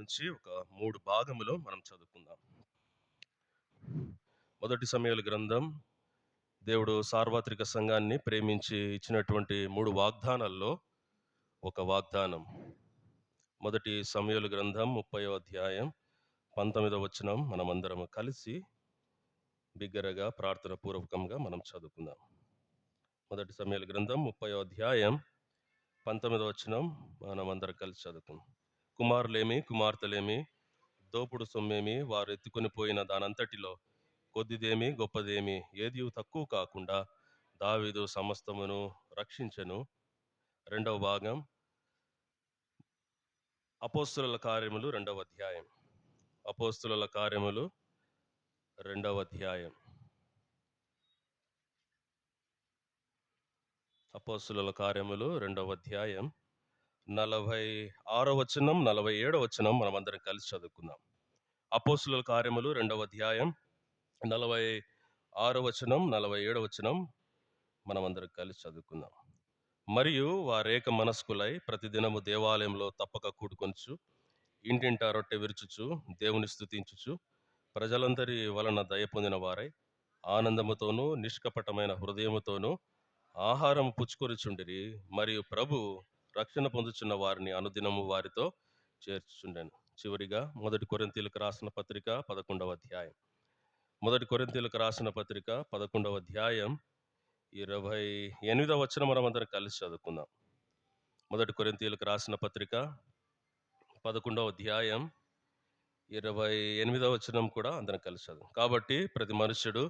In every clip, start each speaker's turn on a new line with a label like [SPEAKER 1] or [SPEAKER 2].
[SPEAKER 1] నుంచి ఒక 3 భాగములు మనం చదువుకుందాం. మొదటి సమూయేలు గ్రంథం దేవుడు సార్వత్రిక సంఘాన్ని ప్రేమించి ఇచ్చినటువంటి 3 వాగ్దానాల్లో ఒక వాగ్దానం. మొదటి సమూయేలు గ్రంథం 30వ అధ్యాయం 19వ వచనం మనమందరం కలిసి బిగ్గరగా ప్రార్థన పూర్వకంగా మనం చదువుకుందాం. మొదటి సమూయేలు గ్రంథం 30వ అధ్యాయం 19వ వచనం మనమందరం కలిసి చదువుకుందాం. కుమారులేమి కుమార్తెలేమి దోపుడు సొమ్మేమి వారు ఎత్తుకొని పోయిన దానంతటిలో కొద్దిదేమి గొప్పదేమి ఏది తక్కువ కాకుండా దావీదు సమస్తమును రక్షించెను. రెండవ భాగం అపోస్తుల కార్యములు 2వ అధ్యాయం. అపోస్తుల కార్యములు 2వ అధ్యాయం. అపోస్తుల కార్యములు 2వ అధ్యాయం 46వ వచనం 47వ వచనం మనమందరం కలిసి చదువుకుందాం. అపోస్తుల కార్యములు 2వ అధ్యాయం 46వ వచనం 47వ వచనం మనమందరం కలిసి చదువుకుందాం. మరియు వారేక మనస్కులై ప్రతిదినము దేవాలయంలో తప్పక కూడుకొనుచు ఇంటింటా రొట్టె విరుచుచు దేవుని స్తుతించుచు ప్రజలందరి వలన దయ పొందిన వారై ఆనందముతోనూ నిష్కపటమైన హృదయముతోనూ ఆహారం పుచ్చుకొనిచుండిరి. మరియు ప్రభు రక్షణ పొందుచున్న వారిని అనుదినము వారితో చేర్చుచుండెను. చివరిగా మొదటి కొరింథీయులకు రాసిన పత్రిక 11వ అధ్యాయం. మొదటి కొరింథీయులకు రాసిన పత్రిక 11వ అధ్యాయం 28వ వచనం మనమందరం కలిసి చదువుకుందాం. మొదటి కొరింథీయులకు రాసిన పత్రిక 11వ అధ్యాయం 28వ వచనం కూడా అందరం కలిసి చదువు. కాబట్టి ప్రతి మనుష్యుడు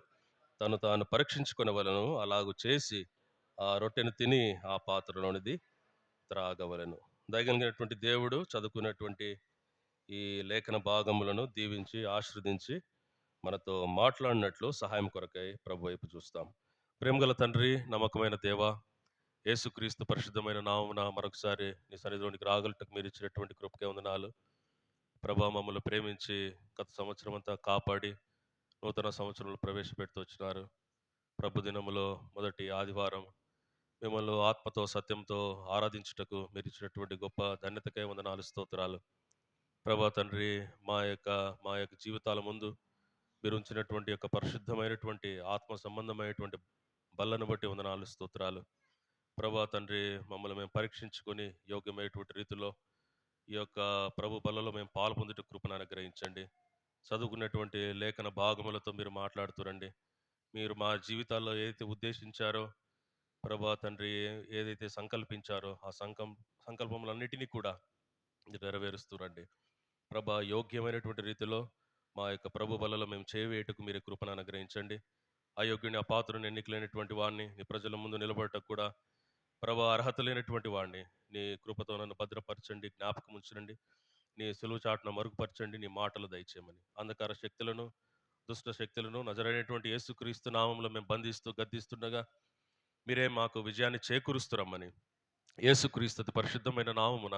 [SPEAKER 1] తను తాను పరీక్షించుకొనవలెను, అలాగు చేసి ఆ రొట్టెను తిని ఆ పాత్రలోనిది త్రాగవలెను. దయగలిగినటువంటి దేవుడు చదువుకున్నటువంటి ఈ లేఖన భాగములను దీవించి ఆశీర్వదించి మనతో మాట్లాడినట్లు సహాయం కొరకై ప్రభు వైపు చూస్తాం. ప్రేమగల తండ్రి, నమ్మకమైన దేవ, యేసుక్రీస్తు పరిశుద్ధమైన నామమున మరొకసారి నీ సన్నిధిలోనికి రాగలటకు మీరు ఇచ్చినటువంటి కృపకే వందనాలు. ప్రభా, మమ్మల్ని ప్రేమించి గత సంవత్సరం అంతా కాపాడి నూతన సంవత్సరంలో ప్రవేశపెడుతూ వచ్చినారు. ప్రభు దినములో మొదటి ఆదివారం మిమ్మల్ని ఆత్మతో సత్యంతో ఆరాధించుటకు మీరు ఇచ్చినటువంటి గొప్ప ధన్యతకై వందనాలు, స్తోత్రాలు. ప్రభా తండ్రి, మా యొక్క జీవితాల ముందు మీరు ఉంచినటువంటి యొక్క పరిశుద్ధమైనటువంటి ఆత్మ సంబంధమైనటువంటి బల్లను బట్టి వందనాలు, స్తోత్రాలు. ప్రభా తండ్రి, మమ్మల్ని మేము పరీక్షించుకొని యోగ్యమైనటువంటి రీతిలో ఈ యొక్క ప్రభు బలలో మేము పాలు పొందుట కృపను అనుగ్రహించండి. చదువుకున్నటువంటి లేఖన భాగములతో మీరు మాట్లాడుతురండి. మీరు మా జీవితాల్లో ఏదైతే ఉద్దేశించారో ప్రభా తండ్రి, ఏదైతే సంకల్పించారో ఆ సంకల్పములన్నిటినీ కూడా నెరవేరుస్తురండి. ప్రభా, యోగ్యమైనటువంటి రీతిలో మా యొక్క ప్రభు బలలో మేము చేయవేయటకు మీరు కృపను అనుగ్రహించండి. అయోగ్యుని అపాత్రుని ఎన్నికలేనటువంటి వాడిని నీ ప్రజల ముందు నిలబడటకు కూడా ప్రభా అర్హత లేనటువంటి వాడిని నీ కృపతో నన్ను భద్రపరచండి, జ్ఞాపకం ఉంచండి. నీ సులువు చాటును మరుగుపరచండి, నీ మాటలు దయచేయమని అంధకార శక్తులను దుష్ట శక్తులను నజరైనటువంటి యేసుక్రీస్తు నామంలో మేము బంధిస్తూ గద్దిస్తుండగా మీరే మాకు విజయాన్ని చేకూరుస్తురమ్మని యేసుక్రీస్తు పరిశుద్ధమైన నామమున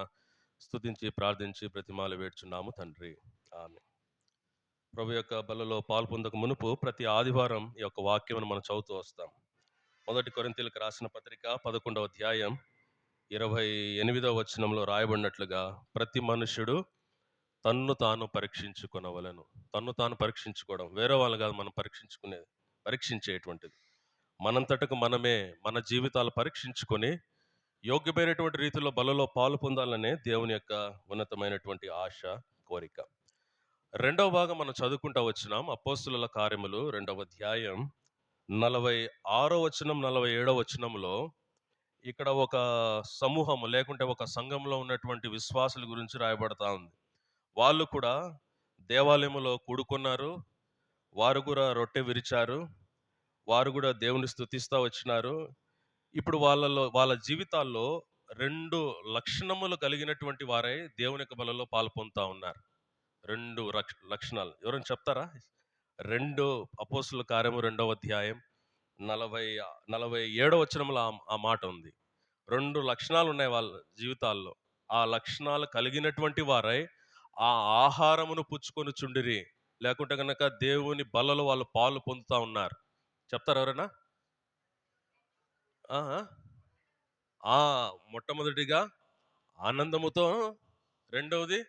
[SPEAKER 1] స్తుతించి ప్రార్థించి బ్రతిమాల వేడుచున్నాము తండ్రి, ఆమేన్. ప్రభు యొక్క బలలో పాల్పొందక మునుపు ప్రతి ఆదివారం ఈ యొక్క వాక్యమును మనం చదువుతూ వస్తాం. మొదటి కొరింథీయులకు రాసిన పత్రిక 11వ అధ్యాయం 28వ వచనంలో రాయబడినట్లుగా ప్రతి మనుష్యుడు తన్ను తాను పరీక్షించుకొనవలెను. తన్ను తాను పరీక్షించుకోవడం, వేరే వాళ్ళు కాదు మనం పరీక్షించుకునేది, పరీక్షించేటువంటిది. మనంతటకు మనమే మన జీవితాలు పరీక్షించుకొని యోగ్యమైనటువంటి రీతిలో బలలో పాలు పొందాలనే దేవుని యొక్క ఉన్నతమైనటువంటి ఆశ, కోరిక. రెండవ భాగం మనం చదువుకుంటా వచ్చినాం. అపోస్తుల కార్యములు 2వ అధ్యాయం 46వ వచనం 47వ వచనంలో ఇక్కడ ఒక సమూహము లేకుంటే ఒక సంఘంలో ఉన్నటువంటి విశ్వాసుల గురించి రాయబడతా ఉంది. వాళ్ళు కూడా దేవాలయములో కూడుకున్నారు, వారు కూడా రొట్టె విరిచారు, వారు కూడా దేవుని స్తుతిస్తూ వచ్చినారు. ఇప్పుడు వాళ్ళ జీవితాల్లో 2 లక్షణములు కలిగినటువంటి వారై దేవుని యొక్క బలలో పాలు పొందుతా ఉన్నారు. 2 లక్షణాలు ఎవరైనా చెప్తారా? 2 అపోస్తుల కార్యము 2వ అధ్యాయం 47వ వచనంలో ఆ మాట ఉంది. 2 లక్షణాలు ఉన్నాయి వాళ్ళ జీవితాల్లో. ఆ లక్షణాలు కలిగినటువంటి వారై ఆ ఆహారమును పుచ్చుకొని చుండిరి, లేకుంటే కనుక దేవుని బలలో వాళ్ళు పాలు పొందుతా ఉన్నారు. చెప్తారు ఎవరైనా? మొట్టమొదటిగా ఆనందముతో, రెండవది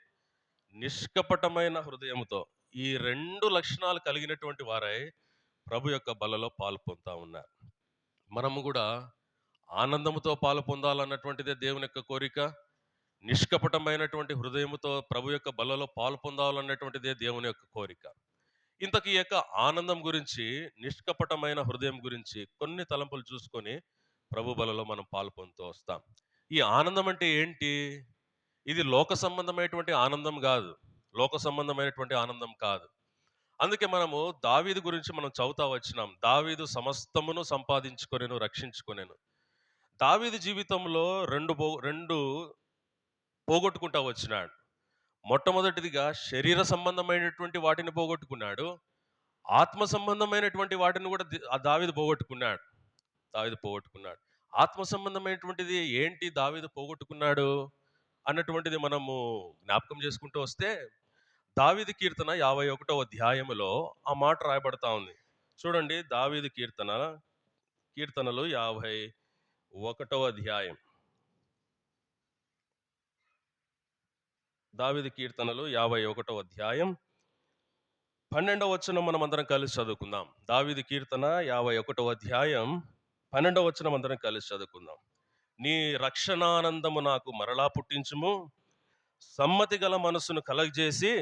[SPEAKER 1] నిష్కపటమైన హృదయముతో. ఈ 2 లక్షణాలు కలిగినటువంటి వారై ప్రభు యొక్క బలలో పాలు పొందుతా ఉన్నారు. మనము కూడా ఆనందముతో పాలు పొందాలన్నటువంటిదే దేవుని యొక్క కోరిక. నిష్కపటమైనటువంటి హృదయముతో ప్రభు యొక్క బలలో పాలు పొందాలన్నటువంటిదే దేవుని యొక్క కోరిక. ఇంతకీ ఈ యొక్క ఆనందం గురించి, నిష్కపటమైన హృదయం గురించి కొన్ని తలంపులు చూసుకొని ప్రభు బలలో మనం పాలు పొందుతూ వస్తాం. ఈ ఆనందం అంటే ఏంటి? ఇది లోక సంబంధమైనటువంటి ఆనందం కాదు. లోక సంబంధమైనటువంటి ఆనందం కాదు. అందుకే మనము దావీదు గురించి మనం చదువుతా వచ్చినాం. దావీదు సమస్తమును సంపాదించుకొనెను, రక్షించుకొనెను. దావీదు జీవితంలో రెండు పోగొట్టుకుంటా వచ్చినాడు. మొట్టమొదటిదిగా శరీర సంబంధమైనటువంటి వాటిని పోగొట్టుకున్నాడు. ఆత్మ సంబంధమైనటువంటి వాటిని కూడా దావీదు పోగొట్టుకున్నాడు. దావీదు పోగొట్టుకున్నాడు. ఆత్మ సంబంధమైనటువంటిది ఏంటి దావీదు పోగొట్టుకున్నాడు అన్నటువంటిది మనము జ్ఞాపకం చేసుకుంటూ వస్తే, దావీదు కీర్తన 51వ అధ్యాయములో ఆ మాట రాయబడతా ఉంది. చూడండి, దావీదు కీర్తనలు 51వ అధ్యాయం. దావీదు కీర్తనలు 51వ అధ్యాయం 12వ వచనం మనం అందరం కలిసి చదువుకుందాం. దావీదు కీర్తన 51వ అధ్యాయం 12వ వచనం అందరం కలిసి చదువుకుందాం. నీ రక్షణానందము నాకు మరలా పుట్టించుము, సమ్మతి గల మనసును కలగజేసి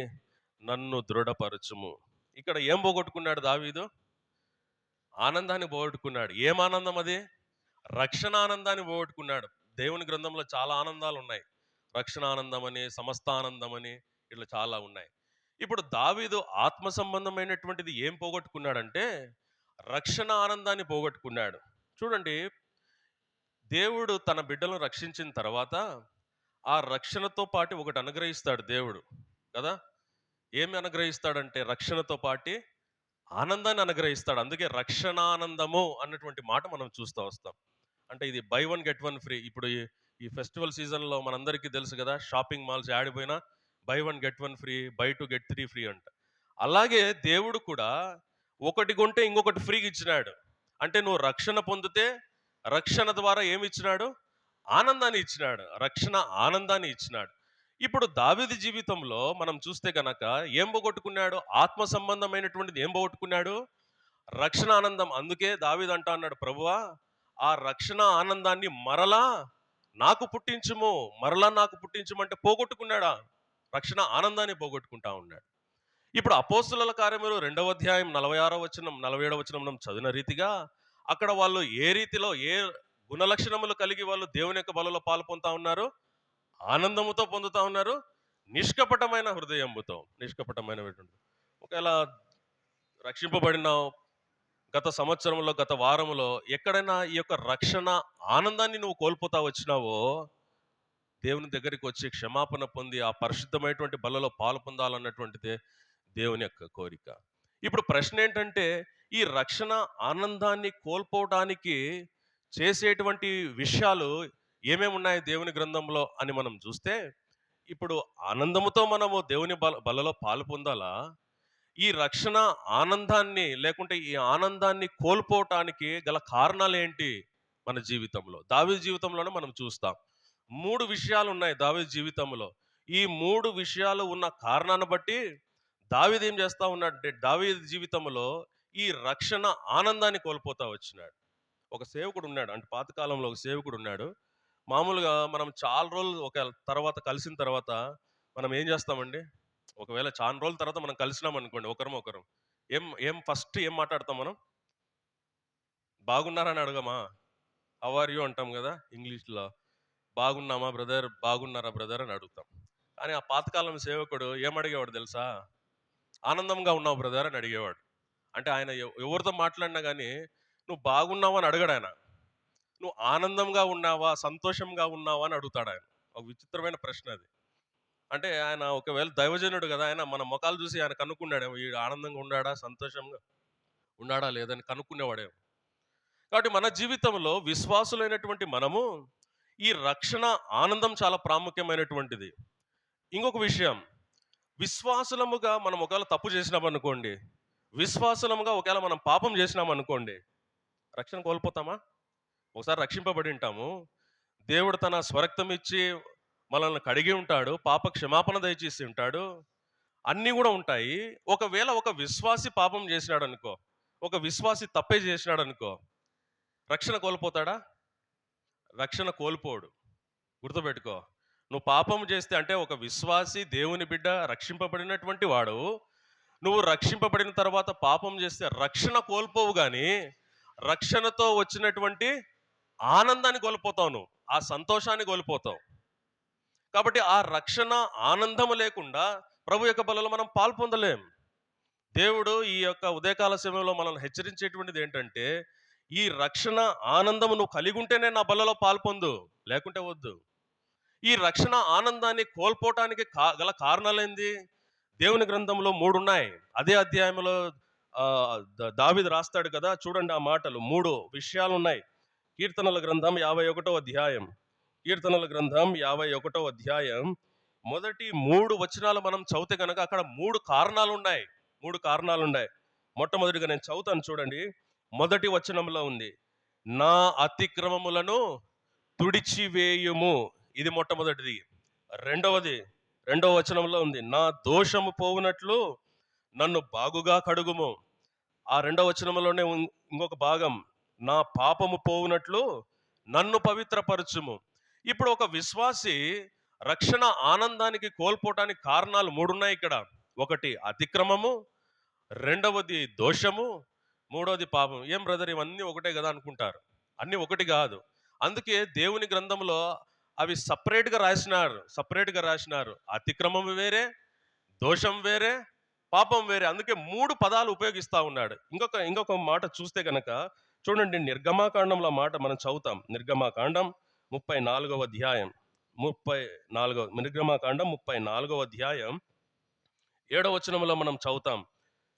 [SPEAKER 1] నన్ను దృఢపరచుము. ఇక్కడ ఏం పోగొట్టుకున్నాడు దావీదు? ఆనందాన్ని పోగొట్టుకున్నాడు. ఏం ఆనందం అది? రక్షణ ఆనందాన్ని పోగొట్టుకున్నాడు. దేవుని గ్రంథంలో చాలా ఆనందాలు ఉన్నాయి. రక్షణ ఆనందం అని, సమస్త ఆనందం అని, ఇట్లా చాలా ఉన్నాయి. ఇప్పుడు దావీదు ఆత్మ సంబంధమైనటువంటిది ఏం పోగొట్టుకున్నాడంటే రక్షణ ఆనందాన్ని పోగొట్టుకున్నాడు. చూడండి, దేవుడు తన బిడ్డలను రక్షించిన తర్వాత ఆ రక్షణతో పాటు ఒకటి అనుగ్రహిస్తాడు దేవుడు కదా. ఏమి అనుగ్రహిస్తాడంటే రక్షణతో పాటు ఆనందాన్ని అనుగ్రహిస్తాడు. అందుకే రక్షణానందము అన్నటువంటి మాట మనం చూస్తూ వస్తాం. అంటే ఇది బై 1 గెట్ 1 ఫ్రీ. ఇప్పుడు ఈ ఫెస్టివల్ సీజన్లో మనందరికీ తెలుసు కదా, షాపింగ్ మాల్స్ ఆడిపోయినా buy 1 get 1 free, buy 2 get 3 free అంట. అలాగే దేవుడు కూడా ఒకటి కొంటే ఇంకొకటి ఫ్రీగా ఇచ్చినాడు. అంటే నువ్వు రక్షణ పొందితే రక్షణ ద్వారా ఏమి ఇచ్చినాడు? ఆనందాన్ని ఇచ్చినాడు. రక్షణ ఆనందాన్ని ఇచ్చినాడు. ఇప్పుడు దావీదు జీవితంలో మనం చూస్తే గనక ఏం పోగొట్టుకున్నాడు? ఆత్మ సంబంధమైనటువంటిది ఏం పోగొట్టుకున్నాడు? రక్షణ ఆనందం. అందుకే దావీదు అంటా అన్నాడు, ప్రభువా ఆ రక్షణ ఆనందాన్ని మరలా నాకు పుట్టించుము. మరలా నాకు పుట్టించుమంటే పోగొట్టుకున్నాడా? రక్షణ ఆనందాన్ని పోగొట్టుకుంటా ఉన్నాడు. ఇప్పుడు అపోస్తుల కార్యములు 2వ అధ్యాయం 46వ వచనం 47వ వచనం మనం చదివిన రీతిగా అక్కడ వాళ్ళు ఏ రీతిలో ఏ గుణలక్షణములు కలిగి వాళ్ళు దేవుని యొక్క బలలో పాలు పొందుతా ఉన్నారు? ఆనందముతో పొందుతా ఉన్నారు. నిష్కపటమైన హృదయముతో. ఒకవేళ రక్షింపబడినావు, గత సంవత్సరంలో, గత వారంలో ఎక్కడైనా ఈ యొక్క రక్షణ ఆనందాన్ని నువ్వు కోల్పోతా వచ్చినావో, దేవుని దగ్గరికి వచ్చి క్షమాపణ పొంది ఆ పరిశుద్ధమైనటువంటి బలలో పాలు పొందాలన్నటువంటిదే దేవుని యొక్క కోరిక. ఇప్పుడు ప్రశ్న ఏంటంటే, ఈ రక్షణ ఆనందాన్ని కోల్పోవడానికి చేసేటువంటి విషయాలు ఏమేమి ఉన్నాయి దేవుని గ్రంథంలో అని మనం చూస్తే, ఇప్పుడు ఆనందముతో మనము దేవుని బలలో పాలు పొందాలా? ఈ రక్షణ ఆనందాన్ని లేకుంటే ఈ ఆనందాన్ని కోల్పోవటానికి గల కారణాలు ఏంటి మన జీవితంలో? దావీదు జీవితంలోనే మనం చూస్తాం. 3 విషయాలు ఉన్నాయి దావీదు జీవితంలో. ఈ 3 విషయాలు ఉన్న కారణాన్ని బట్టి దావీదు ఏం చేస్తా ఉన్నాడంటే దావీదు జీవితంలో ఈ రక్షణ ఆనందాన్ని కోల్పోతా వచ్చినాడు. ఒక సేవకుడు ఉన్నాడు, అంటే పాతకాలంలో ఒక సేవకుడు ఉన్నాడు. మామూలుగా మనం చాలా రోజులు తర్వాత కలిసిన తర్వాత మనం ఏం చేస్తామండి? ఒకవేళ చాలా రోజుల తర్వాత మనం కలిసినాం అనుకోండి, ఒకరం ఏం ఫస్ట్ ఏం మాట్లాడతాం మనం? బాగున్నారని అడగమా? హౌ ఆర్ యూ అంటాం కదా ఇంగ్లీష్లో. బాగున్నామా బ్రదర్, బాగున్నారా బ్రదర్ అని అడుగుతాం. కానీ ఆ పాతకాలం సేవకుడు ఏం అడిగేవాడు తెలుసా? ఆనందంగా ఉన్నావు బ్రదర్ అని అడిగేవాడు. అంటే ఆయన ఎవరితో మాట్లాడినా కానీ నువ్వు బాగున్నావా అని అడగడు ఆయన. నువ్వు ఆనందంగా ఉన్నావా, సంతోషంగా ఉన్నావా అని అడుగుతాడు ఆయన. ఒక విచిత్రమైన ప్రశ్న అది. అంటే ఆయన ఒకవేళ దైవజనుడు కదా, ఆయన మన ముఖాలు చూసి ఆయన కనుక్కున్నాడేమో, ఈ ఆనందంగా ఉన్నాడా, సంతోషంగా ఉన్నాడా లేదని కనుక్కునేవాడేమో. కాబట్టి మన జీవితంలో విశ్వాసులైనటువంటి మనము ఈ రక్షణ ఆనందం చాలా ప్రాముఖ్యమైనటువంటిది. ఇంకొక విషయం, విశ్వాసులముగా మనం ఒకవేళ తప్పు చేసినామనుకోండి, విశ్వాసులముగా ఒకవేళ మనం పాపం చేసినామనుకోండి, రక్షణ కోల్పోతామా? ఒకసారి రక్షింపబడి ఉంటాము, దేవుడు తన స్వరక్తం ఇచ్చి మనల్ని కడిగి ఉంటాడు, పాప క్షమాపణ దయచేసి ఉంటాడు, అన్నీ కూడా ఉంటాయి. ఒకవేళ ఒక విశ్వాసి పాపం చేసినాడు అనుకో, ఒక విశ్వాసి తప్పే చేసినాడు అనుకో, రక్షణ కోల్పోతాడా? రక్షణ కోల్పోడు. గుర్తుపెట్టుకో. నువ్వు పాపం చేస్తే, అంటే ఒక విశ్వాసి, దేవుని బిడ్డ, రక్షింపబడినటువంటి వాడు, నువ్వు రక్షింపబడిన తర్వాత పాపం చేస్తే రక్షణ కోల్పోవు గాని రక్షణతో వచ్చినటువంటి ఆనందాన్ని కోల్పోతావు, నువ్వు ఆ సంతోషాన్ని కోల్పోతావు. కాబట్టి ఆ రక్షణ ఆనందము లేకుండా ప్రభు యొక్క బలలో మనం పాల్పొందలేం. దేవుడు ఈ యొక్క ఉదయకాల సమయంలో మనల్ని హెచ్చరించేటువంటిది ఏంటంటే, ఈ రక్షణ ఆనందము నువ్వు కలిగి ఉంటేనే నా బలలో పాల్పొందు, లేకుంటే వద్దు. ఈ రక్షణ ఆనందాన్ని కోల్పోవటానికి గల కారణాలేంది? దేవుని గ్రంథంలో 3 ఉన్నాయి. అదే అధ్యాయంలో దావీదు రాస్తాడు కదా, చూడండి ఆ మాటలు. 3 విషయాలు ఉన్నాయి. కీర్తనల గ్రంథం 51వ అధ్యాయం. కీర్తనల గ్రంథం 51వ అధ్యాయం మొదటి 3 వచనాలు మనం చదివితే కనుక అక్కడ 3 కారణాలు ఉన్నాయి. 3 కారణాలు ఉన్నాయి. మొట్టమొదటిగా నేను చదువుతాను చూడండి. మొదటి వచనంలో ఉంది, నా అతిక్రమములను తుడిచివేయుము. ఇది మొట్టమొదటిది. రెండవ వచనంలో ఉంది, నా దోషము పోవునట్లు నన్ను బాగుగా కడుగుము. ఆ రెండవ వచనంలోనే ఇంకొక భాగం, నా పాపము పోవునట్లు నన్ను పవిత్రపరచుము. ఇప్పుడు ఒక విశ్వాసి రక్షణ ఆనందానికి కోల్పోవటానికి కారణాలు 3 ఉన్నాయి ఇక్కడ. ఒకటి అతిక్రమము, రెండవది దోషము, మూడవది పాపం. ఏం బ్రదర్, ఇవన్నీ ఒకటే కదా అనుకుంటారు. అన్నీ ఒకటి కాదు. అందుకే దేవుని గ్రంథంలో అవి సపరేట్గా రాసినారు. అతిక్రమం వేరే, దోషం వేరే, పాపం వేరే. అందుకే 3 పదాలు ఉపయోగిస్తా ఉన్నాడు. ఇంకొక మాట చూస్తే కనుక చూడండి, నిర్గమాకాండంలో మాట మనం చదువుతాం. నిర్గమాకాండం 34వ అధ్యాయం, నిర్గమాకాండం 34వ అధ్యాయం 7వ వచనంలో మనం చదువుతాం.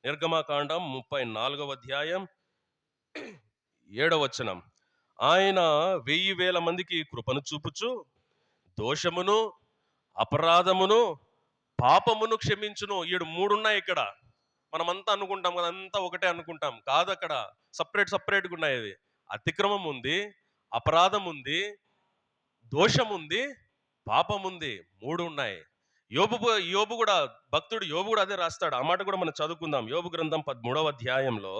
[SPEAKER 1] నిర్గమాకాండం 34వ అధ్యాయం 7వ వచనం, ఆయన 1000 మందికి కృపను చూపుచు దోషమును, అపరాధమును, పాపమును క్షమించును. 3 ఉన్నాయి ఇక్కడ. మనమంతా అనుకుంటాం కదా, అంతా ఒకటే అనుకుంటాం. కాదు, అక్కడ సపరేట్గా ఉన్నాయి. అది అతిక్రమం ఉంది, అపరాధం ఉంది, దోషం ఉంది, పాపం ఉంది. 3 ఉన్నాయి. యోబు కూడా, భక్తుడు యోబు కూడా అదే రాస్తాడు. ఆ మాట కూడా మనం చదువుకుందాం. యోబు గ్రంథం 13వ అధ్యాయంలో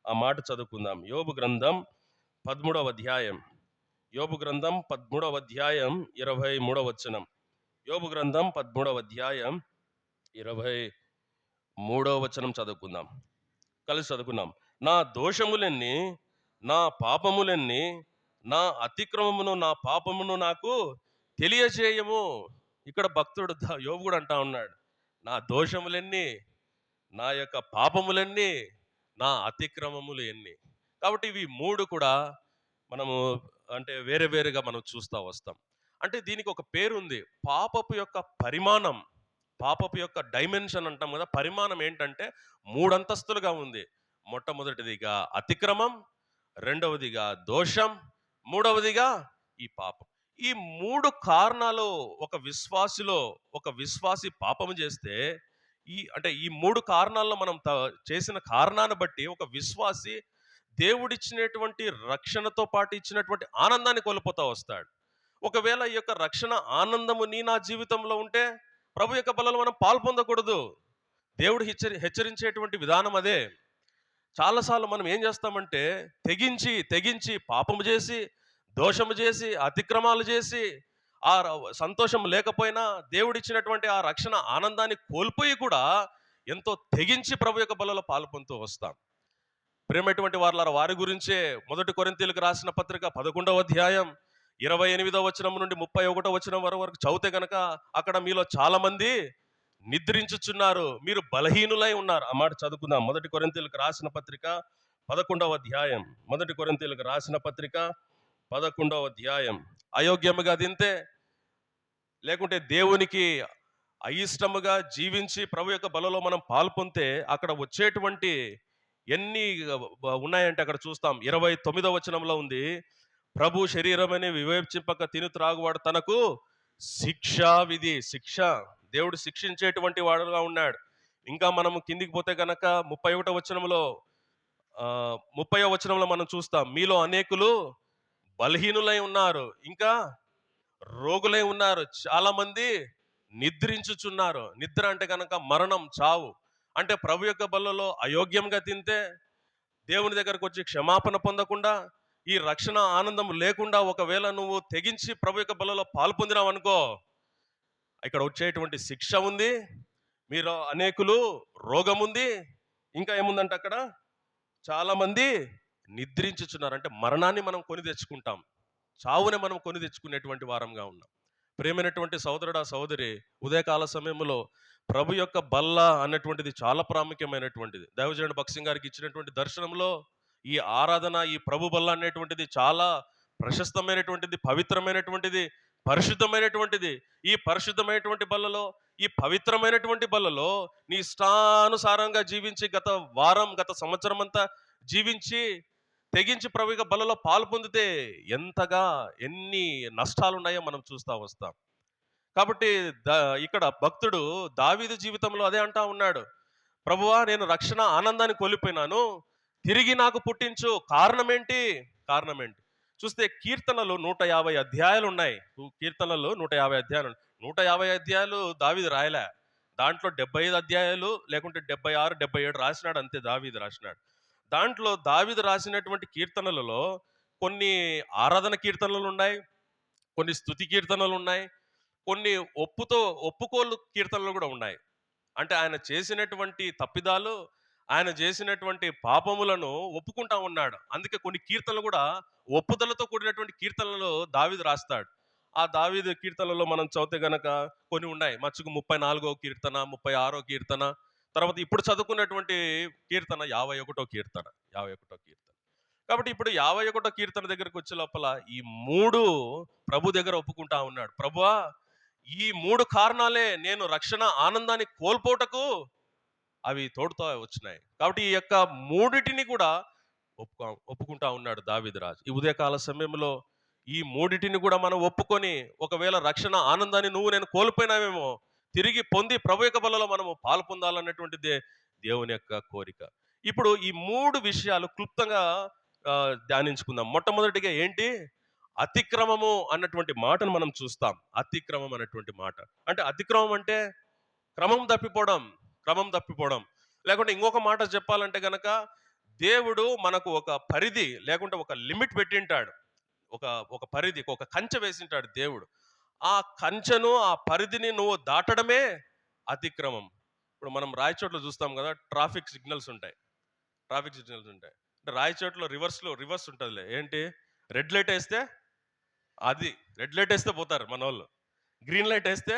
[SPEAKER 1] ఆ మాట చదువుకుందాం. యోబు గ్రంథం 13వ అధ్యాయం, యోబు గ్రంథం 13వ అధ్యాయం 23వ వచనం. యోబు గ్రంథం 13వ అధ్యాయం 23వ వచనం చదువుకుందాం. కలిసి చదువుకుందాం. నా దోషములెన్ని, నా పాపములెన్ని, నా అతిక్రమమును, నా పాపమును నాకు తెలియజేయము. ఇక్కడ భక్తుడు యోబు కూడా అంటా ఉన్నాడు, నా దోషములెన్ని, నా యొక్క పాపములెన్ని, నా అతిక్రమములు ఎన్ని. కాబట్టి ఇవి 3 కూడా మనము అంటే వేరుగా మనం చూస్తూ వస్తాం. అంటే దీనికి ఒక పేరు ఉంది, పాపపు యొక్క పరిమాణం, పాపపు యొక్క డైమెన్షన్ అంటాం కదా. పరిమాణం ఏంటంటే 3 అంతస్తులుగా ఉంది. మొట్టమొదటిదిగా అతిక్రమం, రెండవదిగా దోషం, మూడవదిగా ఈ పాపం. ఈ 3 కారణాలు ఒక విశ్వాసి పాపం చేస్తే, ఈ 3 కారణాల్లో మనం చేసిన కారణాన్ని బట్టి ఒక విశ్వాసి దేవుడిచ్చినటువంటి రక్షణతో పాటు ఇచ్చినటువంటి ఆనందాన్ని కోల్పోతా వస్తాడు. ఒకవేళ ఈ యొక్క రక్షణ ఆనందము నా జీవితంలో ఉంటే ప్రభు యొక్క బలలో మనం పాల్పొందకూడదు. దేవుడు హెచ్చరించేటువంటి విధానం అదే. చాలాసార్లు మనం ఏం చేస్తామంటే తెగించి పాపము చేసి, దోషము చేసి, అతిక్రమాలు చేసి, ఆ సంతోషం లేకపోయినా దేవుడిచ్చినటువంటి ఆ రక్షణ ఆనందాన్ని కోల్పోయి కూడా ఎంతో తెగించి ప్రభు యొక్క బలలో పాల్పొందుతూ వస్తాం. ప్రేమటువంటి వారి గురించే 1 కొరింథీయులకు రాసిన పత్రిక 11వ అధ్యాయం 28వ వచనం నుండి 31వ వచనం వరకు చదివితే గనక అక్కడ మీలో చాలా మంది నిద్రించుచున్నారు, మీరు బలహీనులై ఉన్నారు. ఆ మాట చదువుకుందాం. 1 కొరింథీయులకు రాసిన పత్రిక 11వ అధ్యాయం, 1 కొరింథీయులకు రాసిన పత్రిక 11వ అధ్యాయం. అయోగ్యముగా తింటే, లేకుంటే దేవునికి అయిష్టముగా జీవించి ప్రభు యొక్క బలలో మనం పాల్పొందితే అక్కడ వచ్చేటువంటి ఎన్ని ఉన్నాయంటే అక్కడ చూస్తాం. 29వ వచనంలో ఉంది, ప్రభు శరీరమని వివేచింపక తిను త్రాగువాడు తనకు శిక్ష, దేవుడు శిక్షించేటువంటి వాడుగా ఉన్నాడు. ఇంకా మనము కిందికి పోతే కనుక 30వ వచనంలో మనం చూస్తాం, మీలో అనేకులు బలహీనులై ఉన్నారు, ఇంకా రోగులై ఉన్నారు, చాలా మంది నిద్రించుచున్నారు. నిద్ర అంటే కనుక మరణం, చావు. అంటే ప్రభు యొక్క బల్లలో అయోగ్యంగా తింటే, దేవుని దగ్గరకు వచ్చి క్షమాపణ పొందకుండా, ఈ రక్షణ ఆనందం లేకుండా ఒకవేళ నువ్వు తెగించి ప్రభు యొక్క బల్లలో పాలు పొందినావు అనుకో, ఇక్కడ వచ్చేటువంటి శిక్ష ఉంది. మీరు అనేకులు రోగం ఉంది. ఇంకా ఏముందంటే అక్కడ చాలా మంది నిద్రించుచున్నారు. అంటే మరణాన్ని మనం కొని తెచ్చుకుంటాం, చావుని మనం కొని తెచ్చుకునేటువంటి వారంగా ఉన్నాం. ప్రేమైనటువంటి సోదరుడా, సహోదరి, ఉదయకాల సమయంలో ప్రభు యొక్క బల్ల అన్నటువంటిది చాలా ప్రాముఖ్యమైనటువంటిది. దైవజనుడు భక్సింగ్ గారికి ఇచ్చినటువంటి దర్శనంలో ఈ ఆరాధన, ఈ ప్రభు బల్ల అనేటువంటిది చాలా ప్రశస్తమైనటువంటిది, పవిత్రమైనటువంటిది, పరిశుద్ధమైనటువంటిది. ఈ పరిశుద్ధమైనటువంటి బల్లలో, ఈ పవిత్రమైనటువంటి బల్లలో నీ ఇష్టానుసారంగా జీవించి గత సంవత్సరం అంతా జీవించి తెగించి ప్రభు యొక్క బలలో పాలు పొందితే ఎన్ని నష్టాలు ఉన్నాయో మనం చూస్తా వస్తాం. కాబట్టి ఇక్కడ భక్తుడు దావీదు జీవితంలో అదే అంటా ఉన్నాడు, ప్రభువా నేను రక్షణ ఆనందాన్ని కోల్పోయినాను, తిరిగి నాకు పుట్టించు. కారణం ఏంటి? కారణం ఏంటి? చూస్తే కీర్తనలు 150 అధ్యాయాలు ఉన్నాయి. కీర్తనలు 150 అధ్యాయాలు. 150 అధ్యాయాలు దావీదు రాయలే. దాంట్లో 75 అధ్యాయాలు లేకుంటే 76, 77 రాసినాడు, అంతే దావీదు రాసినాడు. దాంట్లో దావీదు రాసినటువంటి కీర్తనలలో కొన్ని ఆరాధన కీర్తనలు ఉన్నాయి, కొన్ని స్తుతి కీర్తనలు ఉన్నాయి, కొన్ని ఒప్పుకోలు కీర్తనలు కూడా ఉన్నాయి. అంటే ఆయన చేసినటువంటి తప్పిదాలు, ఆయన చేసినటువంటి పాపములను ఒప్పుకుంటా ఉన్నాడు. అందుకే కొన్ని కీర్తనలు కూడా ఒప్పుదలతో కూడినటువంటి కీర్తనలు దావీదు రాస్తాడు. ఆ దావీదు కీర్తనలో మనం చదివితే గనక కొన్ని ఉన్నాయి. మచ్చుకు 34వ కీర్తన, 36వ కీర్తన, తర్వాత ఇప్పుడు చదువుకున్నటువంటి కీర్తన 51వ కీర్తన. 51వ కీర్తన. కాబట్టి ఇప్పుడు 51వ కీర్తన దగ్గరకు వచ్చే లోపల ఈ 3 ప్రభు దగ్గర ఒప్పుకుంటా ఉన్నాడు. ప్రభువా, ఈ 3 కారణాలే నేను రక్షణ ఆనందాన్ని కోల్పోటకు అవి తోడుతో వచ్చినాయి. కాబట్టి ఈ యొక్క మూడిటిని కూడా ఒప్పుకుంటా ఉన్నాడు దావీదు రాజు. ఈ ఉదయకాల సమయంలో ఈ మూడిటిని కూడా మనం ఒప్పుకొని, ఒకవేళ రక్షణ ఆనందాన్ని నేను కోల్పోయినామేమో, తిరిగి పొంది ప్రభు యొక్క బలలో మనము పాలు పొందాలన్నటువంటిదే దేవుని యొక్క కోరిక. ఇప్పుడు ఈ 3 విషయాలు క్లుప్తంగా ధ్యానించుకుందాం. మొట్టమొదటిగా ఏంటి? అతిక్రమము అన్నటువంటి మాటను మనం చూస్తాం. అతిక్రమం అన్నటువంటి మాట అంటే, అతిక్రమం అంటే క్రమం తప్పిపోవడం, క్రమం తప్పిపోవడం. లేకుంటే ఇంకొక మాట చెప్పాలంటే గనక, దేవుడు మనకు ఒక పరిధి లేకుంటే ఒక లిమిట్ పెట్టింటాడు. ఒక ఒక పరిధి, ఒక కంచె వేసింటాడు దేవుడు. ఆ కంచెను, ఆ పరిధిని నువ్వు దాటడమే అతిక్రమం. ఇప్పుడు మనం రాయచోట్ల చూస్తాం కదా, ట్రాఫిక్ సిగ్నల్స్ ఉంటాయి. ట్రాఫిక్ సిగ్నల్స్ ఉంటాయి అంటే రాయచోట్ల రివర్స్ ఉంటుందిలే. ఏంటి? రెడ్ లైట్ వేస్తే అది రెడ్ లైట్ వేస్తే పోతారు మన వాళ్ళు, గ్రీన్ లైట్ వేస్తే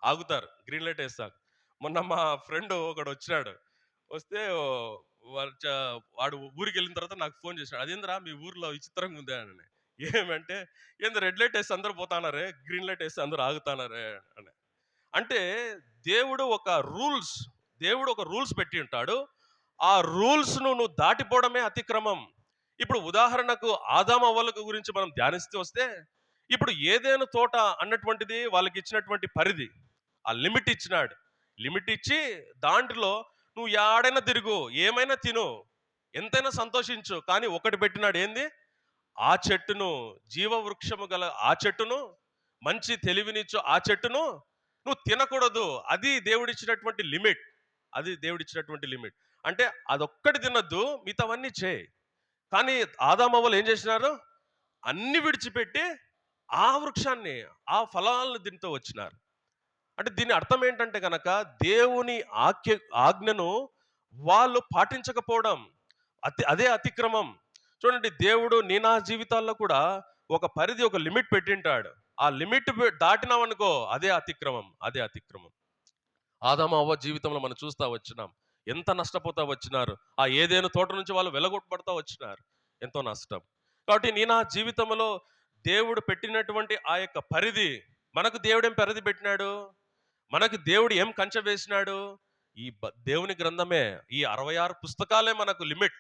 [SPEAKER 1] ఆగుతారు. గ్రీన్ లైట్ వేస్తారు. మొన్న మా ఫ్రెండ్ ఒకడు వచ్చినాడు, వస్తే వాడు ఊరికి వెళ్ళిన తర్వాత నాకు ఫోన్ చేశాడు. అదేంద్రా మీ ఊర్లో విచిత్రంగా ఉంది అని. ఏమంటే, ఏంది రెడ్ లైట్ వేస్తే అందరూ పోతానారే, గ్రీన్ లైట్ వేస్తే అందరూ ఆగుతానారే అని. అంటే దేవుడు ఒక రూల్స్ పెట్టి ఉంటాడు. ఆ రూల్స్ను నువ్వు దాటిపోవడమే అతిక్రమం. ఇప్పుడు ఉదాహరణకు ఆదాము అవ్వల గురించి మనం ధ్యానిస్తూ వస్తే, ఇప్పుడు ఏదేను తోట అన్నటువంటిది వాళ్ళకి ఇచ్చినటువంటి పరిధి, ఆ లిమిట్ ఇచ్చినాడు. లిమిట్ ఇచ్చి దాంట్లో నువ్వు యాడైనా తిరుగు, ఏమైనా తిను, ఎంతైనా సంతోషించు, కానీ ఒకటి పెట్టినాడు. ఏంది? ఆ చెట్టును, జీవవృక్షము గల ఆ చెట్టును, మంచి తెలివినిచ్చు ఆ చెట్టును నువ్వు తినకూడదు. అది దేవుడిచ్చినటువంటి లిమిట్. అంటే అదొక్కటి తినద్దు, మిగతావన్నీ చేయి. కానీ ఆదామవ్వలు ఏం చేసినారు? అన్ని విడిచిపెట్టి ఆ వృక్షాన్ని, ఆ ఫలాలను తింటూ వచ్చినారు. అంటే దీని అర్థం ఏంటంటే గనక, దేవుని ఆజ్ఞను వాళ్ళు పాటించకపోవడం, అదే అతిక్రమం. చూడండి, దేవుడు నా జీవితాల్లో కూడా ఒక పరిధి, ఒక లిమిట్ పెట్టింటాడు. ఆ లిమిట్ దాటినామనుకో, అదే అతిక్రమం. ఆదాము అవ్వ జీవితంలో మనం చూస్తా వచ్చినాం. ఎంత నష్టపోతా వచ్చినారు. ఆ ఏదేను తోట నుంచి వాళ్ళు వెలగొట్టబడతా వచ్చినారు. ఎంతో నష్టం. కాబట్టి నా జీవితంలో దేవుడు పెట్టినటువంటి ఆ యొక్క పరిధి, మనకు దేవుడు ఏం పరిధి పెట్టినాడు? మనకు దేవుడు ఏం కంచె వేసినాడు? ఈ దేవుని గ్రంథమే. ఈ 66 పుస్తకాలే మనకు లిమిట్.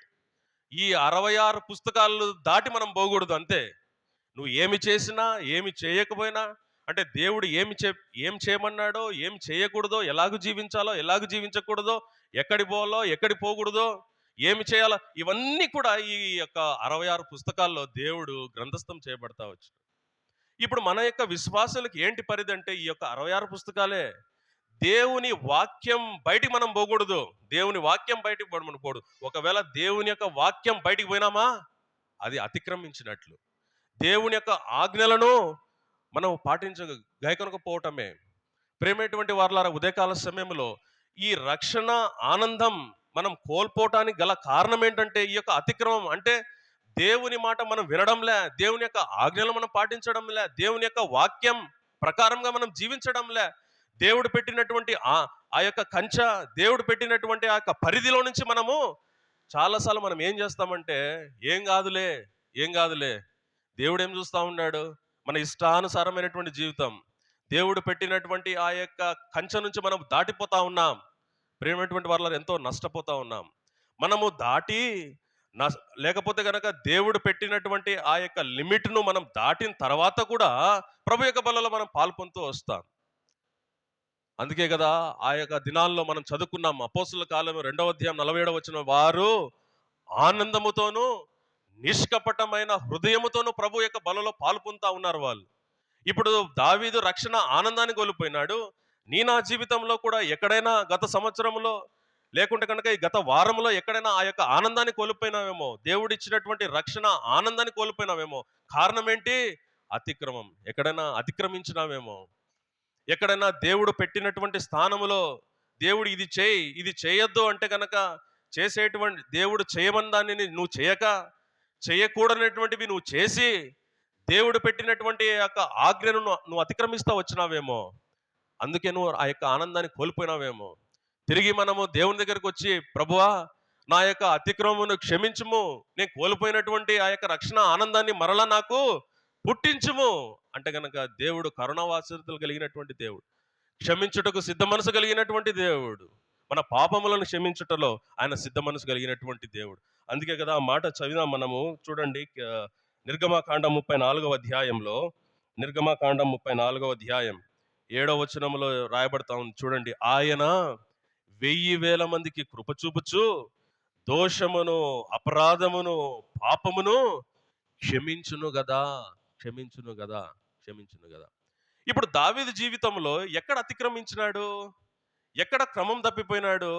[SPEAKER 1] ఈ 66 పుస్తకాలు దాటి మనం పోకూడదు, అంతే. నువ్వు ఏమి చేసినా, ఏమి చేయకపోయినా, అంటే దేవుడు ఏం చేయమన్నాడో, ఏం చేయకూడదో, ఎలాగ జీవించాలో, ఎలాగ జీవించకూడదో, ఎక్కడి పోవాలో, ఎక్కడి పోకూడదో, ఏమి చేయాలో, ఇవన్నీ కూడా ఈ యొక్క 66 పుస్తకాల్లో దేవుడు గ్రంథస్థం చేయబడతా వచ్చు. ఇప్పుడు మన యొక్క విశ్వాసులకు ఏంటి పరిధి అంటే ఈ యొక్క 66 పుస్తకాలే. దేవుని వాక్యం బయటికి మనం పోకూడదు. దేవుని వాక్యం బయటికి మనం పోకూడదు. ఒకవేళ దేవుని యొక్క వాక్యం బయటికి పోయినామా అది అతిక్రమించినట్లు. దేవుని యొక్క ఆజ్ఞలను మనం గైకొనకపోవటమే. ప్రేమైనటువంటి వారలారా, ఉదయకాల సమయంలో ఈ రక్షణ ఆనందం మనం కోల్పోవటానికి గల కారణం ఏంటంటే ఈ యొక్క అతిక్రమం. అంటే దేవుని మాట మనం వినడంలే, దేవుని యొక్క ఆజ్ఞలు మనం పాటించడంలే, దేవుని యొక్క వాక్యం ప్రకారంగా మనం జీవించడంలే. దేవుడు పెట్టినటువంటి ఆ యొక్క కంచె, దేవుడు పెట్టినటువంటి ఆ యొక్క పరిధిలో నుంచి మనము చాలాసార్లు మనం ఏం చేస్తామంటే ఏం కాదులే, ఏం కాదులే, దేవుడు ఏం చూస్తా ఉన్నాడు, మన ఇష్టానుసారమైనటువంటి జీవితం, దేవుడు పెట్టినటువంటి ఆ యొక్క కంచె నుంచి మనం దాటిపోతా ఉన్నాం. ప్రియమైనటువంటి వాళ్ళ ఎంతో నష్టపోతా ఉన్నాం. మనము దాటి లేకపోతే గనక దేవుడు పెట్టినటువంటి ఆ యొక్క లిమిట్ను మనం దాటిన తర్వాత కూడా ప్రభు యొక్క బలలో మనం పాల్పొందుతూ వస్తాం. అందుకే కదా ఆ యొక్క దినాల్లో మనం చదువుకున్నాం, అపోస్తుల కాలం 2వ అధ్యాయం 47వ వచనం, వారు ఆనందముతోనూ నిష్కపటమైన హృదయముతోనూ ప్రభు యొక్క బలలో పాల్పొందుతా ఉన్నారు వాళ్ళు. ఇప్పుడు దావీదు రక్షణ ఆనందాన్ని కోల్పోయినాడు. నా జీవితంలో కూడా ఎక్కడైనా గత సంవత్సరంలో లేకుంటే కనుక ఈ గత వారంలో ఎక్కడైనా ఆ యొక్క ఆనందాన్ని కోల్పోయినావేమో, దేవుడిచ్చినటువంటి రక్షణ ఆనందాన్ని కోల్పోయినావేమో. కారణం ఏంటి? అతిక్రమం. ఎక్కడైనా అతిక్రమించినావేమో, ఎక్కడైనా దేవుడు పెట్టినటువంటి స్థానములో దేవుడు ఇది చేయి, ఇది చేయొద్దు అంటే కనుక చేసేటువంటి, దేవుడు చేయమని దానిని నువ్వు చేయకూడనటువంటివి నువ్వు చేసి దేవుడు పెట్టినటువంటి యొక్క ఆజ్ఞను నువ్వు అతిక్రమిస్తా వచ్చినావేమో. అందుకే నువ్వు ఆ యొక్క ఆనందాన్ని కోల్పోయినావేమో. తిరిగి మనము దేవుని దగ్గరకు వచ్చి, ప్రభువా నా యొక్క అతిక్రమమును క్షమించుము, నేను కోల్పోయినటువంటి ఆ యొక్క రక్షణ ఆనందాన్ని మరలా నాకు పుట్టించుము అంటే గనక దేవుడు కరుణావాసనతలు కలిగినటువంటి దేవుడు, క్షమించుటకు సిద్ధ మనసు కలిగినటువంటి దేవుడు, మన పాపములను క్షమించుటలో ఆయన సిద్ధ మనసు కలిగినటువంటి దేవుడు. అందుకే కదా ఆ మాట చదివినా మనము. చూడండి, నిర్గమకాండం 34వ అధ్యాయంలో, నిర్గమకాండం 34వ అధ్యాయం 7వ వచనంలో రాయబడతా ఉంది. చూడండి, ఆయన 1000 మందికి కృప చూపుచు దోషమును, అపరాధమును, పాపమును క్షమించును గదా, క్షమించును గదా, క్షమించును గదా. ఇప్పుడు దావీదు జీవితంలో ఎక్కడ అతిక్రమించినాడు, ఎక్కడ క్రమం తప్పిపోయినాడు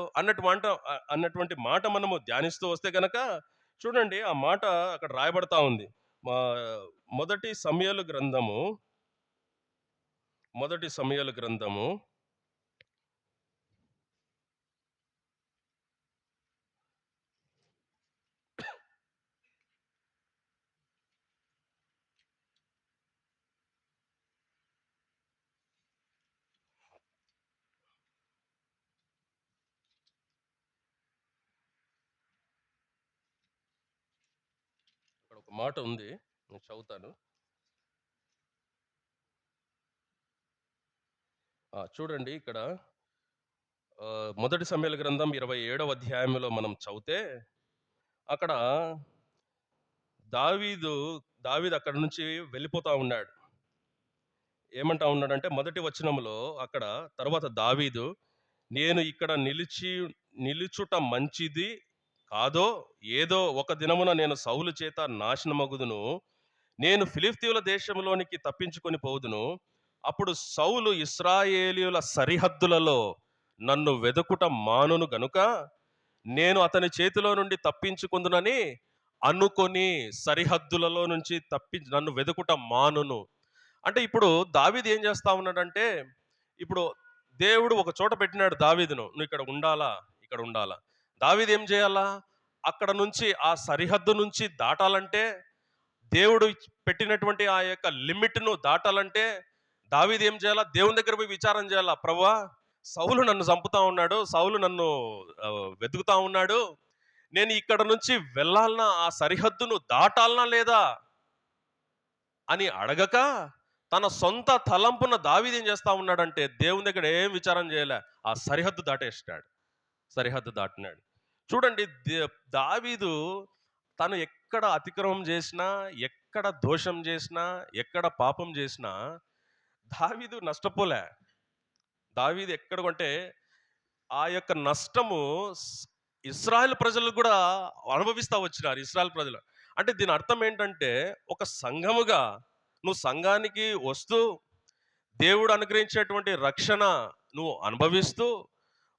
[SPEAKER 1] అన్నటువంటి మాట మనము ధ్యానిస్తూ వస్తే గనక చూడండి, ఆ మాట అక్కడ రాయబడతా ఉంది. మొదటి సమూయేలు గ్రంథము, మొదటి సమూయేలు గ్రంథము 1 మాట ఉంది, నేను చదువుతాను. చూడండి, ఇక్కడ మొదటి సమూయేలు గ్రంథం 27వ అధ్యాయంలో మనం చదివితే అక్కడ దావీదు అక్కడ నుంచి వెళ్ళిపోతా ఉన్నాడు. ఏమంటా ఉన్నాడంటే మొదటి వచనంలో అక్కడ తర్వాత దావీదు, నేను ఇక్కడ నిలుచుట మంచిది కాదో, ఏదో ఒక దినమున నేను సౌలు చేత నాశనమగుదును, నేను ఫిలిష్తీయుల దేశంలోనికి తప్పించుకొని పోదును, అప్పుడు సౌలు ఇశ్రాయేలీయుల సరిహద్దులలో నన్ను వెదుకుట మానును గనుక నేను అతని చేతిలో నుండి తప్పించుకుందునని అనుకొని సరిహద్దులలో నుంచి నన్ను వెదుకుట మానును. అంటే ఇప్పుడు దావీదు ఏం చేస్తా ఉన్నాడంటే, ఇప్పుడు దేవుడు ఒక చోట పెట్టినాడు దావీదును, నువ్వు ఇక్కడ ఉండాలా, ఇక్కడ ఉండాలా. దావీదు ఏం చేయాలా, అక్కడ నుంచి ఆ సరిహద్దు నుంచి దాటాలంటే, దేవుడు పెట్టినటువంటి ఆ యొక్క లిమిట్ను దాటాలంటే దావీదు ఏం చేయాలా, దేవుని దగ్గర పోయి విచారం చేయాలా. ప్రభువా, సౌలు నన్ను చంపుతా ఉన్నాడు, సౌలు నన్ను వెతుకుతా ఉన్నాడు, నేను ఇక్కడ నుంచి వెళ్ళాలన్నా, ఆ సరిహద్దును దాటాలనా లేదా అని అడగక తన సొంత తలంపున దావీదు ఏం చేస్తా ఉన్నాడంటే దేవుని దగ్గర ఏం విచారం చేయలే, ఆ సరిహద్దు దాటేసినాడు, సరిహద్దు దాటినాడు. చూడండి, దావీదు తను ఎక్కడ అతిక్రమం చేసినా, ఎక్కడ దోషం చేసినా, ఎక్కడ పాపం చేసినా దావీదు నష్టపోలే. దావీదు ఎక్కడ కొంటే ఆ యొక్క నష్టము ఇశ్రాయేల్ ప్రజలు కూడా అనుభవిస్తా వచ్చినారు. ఇశ్రాయేల్ ప్రజలు అంటే దీని అర్థం ఏంటంటే, ఒక సంఘముగా నువ్వు సంఘానికి వస్తూ దేవుడు అనుగ్రహించేటువంటి రక్షణ నువ్వు అనుభవిస్తూ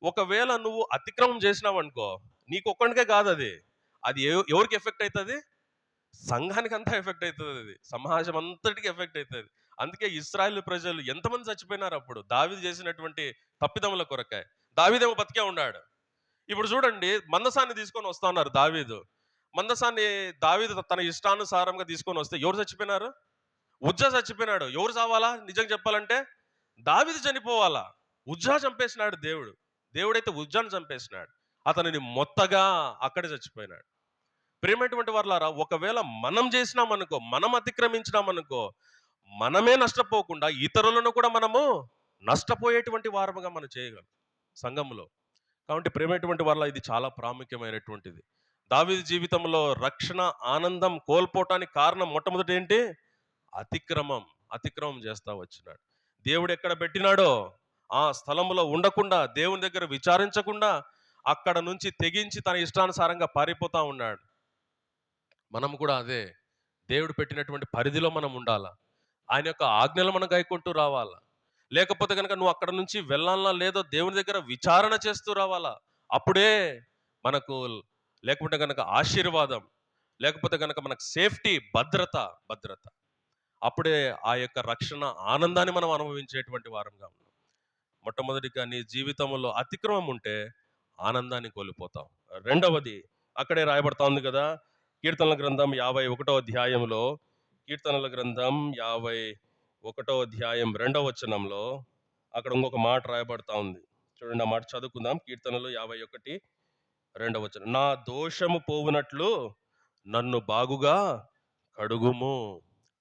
[SPEAKER 1] ఒకవేళ నువ్వు అతిక్రమం చేసినావు అనుకో, నీకు ఒక్కడికే కాదు అది, అది ఎవరికి ఎఫెక్ట్ అవుతుంది? సంఘానికి అంతా ఎఫెక్ట్ అవుతుంది, అది సమాజం అంతటికి ఎఫెక్ట్ అవుతుంది. అందుకే ఇశ్రాయేలు ప్రజలు ఎంతమంది చచ్చిపోయినారు అప్పుడు దావీదు చేసినటువంటి తప్పిదముల కొరకాయ. దావీదేమో బతికే ఉన్నాడు. ఇప్పుడు చూడండి, మందసాన్ని తీసుకొని వస్తా ఉన్నారు దావీదు. మందసాన్ని దావీదు తన ఇష్టానుసారంగా తీసుకొని వస్తే ఎవరు చచ్చిపోయినారు? ఉజ్జా చచ్చిపోయినాడు. ఎవరు చావాలా? నిజంగా చెప్పాలంటే దావీదు చనిపోవాలా. ఉజ్జా చంపేసినాడు దేవుడు. దేవుడైతే ఉజ్జాను చంపేసినాడు, అతనిని మొత్తగా అక్కడే చచ్చిపోయినాడు. ప్రియమైనటువంటి వారులారా, ఒకవేళ మనం చేసినామనుకో, మనం అతిక్రమించినామనుకో, మనమే నష్టపోకుండా ఇతరులను కూడా మనము నష్టపోయేటువంటి వారముగా మనం చేయగలం సంఘంలో. కాబట్టి ప్రియమైనటువంటి వాళ్ళ ఇది చాలా ప్రాముఖ్యమైనటువంటిది. దావీదు జీవితంలో రక్షణ ఆనందం కోల్పోవటానికి కారణం మొట్టమొదటి ఏంటి? అతిక్రమం. అతిక్రమం చేస్తా వచ్చినాడు. దేవుడు ఎక్కడ పెట్టినాడో ఆ స్థలంలో ఉండకుండా, దేవుని దగ్గర విచారించకుండా అక్కడ నుంచి తెగించి తన ఇష్టానుసారంగా పారిపోతా ఉన్నాడు. మనం కూడా అదే, దేవుడు పెట్టినటువంటి పరిధిలో మనం ఉండాలా. ఆయన యొక్క ఆజ్ఞలు మనం గైకుంటూ రావాలా. లేకపోతే కనుక నువ్వు అక్కడ నుంచి వెళ్ళాలా లేదో దేవుని దగ్గర విచారణ చేస్తూ రావాలా. అప్పుడే మనకు, లేకపోతే కనుక ఆశీర్వాదం, లేకపోతే కనుక మనకు సేఫ్టీ, భద్రత. అప్పుడే ఆ యొక్క రక్షణ ఆనందాన్ని మనం అనుభవించేటువంటి వారంగా ఉన్నాం. మొట్టమొదటిగా నీ జీవితంలో అతిక్రమం ఉంటే ఆనందాన్ని కోల్పోతాం. రెండవది అక్కడే రాయబడతా ఉంది కదా, కీర్తనల గ్రంథం 51వ అధ్యాయంలో, కీర్తనల గ్రంథం 51వ అధ్యాయం 2వ వచనంలో అక్కడ ఇంకొక మాట రాయబడతా ఉంది. చూడండి, ఆ మాట చదువుకుందాం. కీర్తనలు 51 2వ వచనం. నా దోషము పోవునట్లు నన్ను బాగుగా కడుగుము.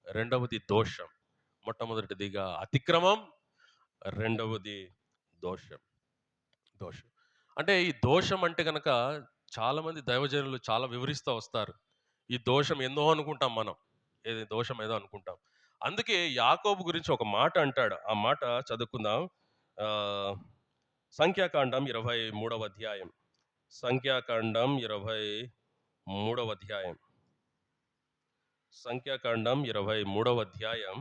[SPEAKER 1] రెండవది దోషం, మొట్టమొదటిదిగా అతిక్రమం, రెండవది దోషం. దోషం అంటే, ఈ దోషం అంటే గనక చాలా మంది దైవజనులు చాలా వివరిస్తూ వస్తారు. ఈ దోషం ఏందో అనుకుంటాం మనం, ఏది దోషం ఏదో అనుకుంటాం. అందుకే యాకోబు గురించి ఒక మాట అంటాడు. ఆ మాట చదువుకుందాం. ఆ సంఖ్యాకాండం 23వ అధ్యాయం. సంఖ్యాకాండం 23వ అధ్యాయం. సంఖ్యాకాండం 23వ అధ్యాయం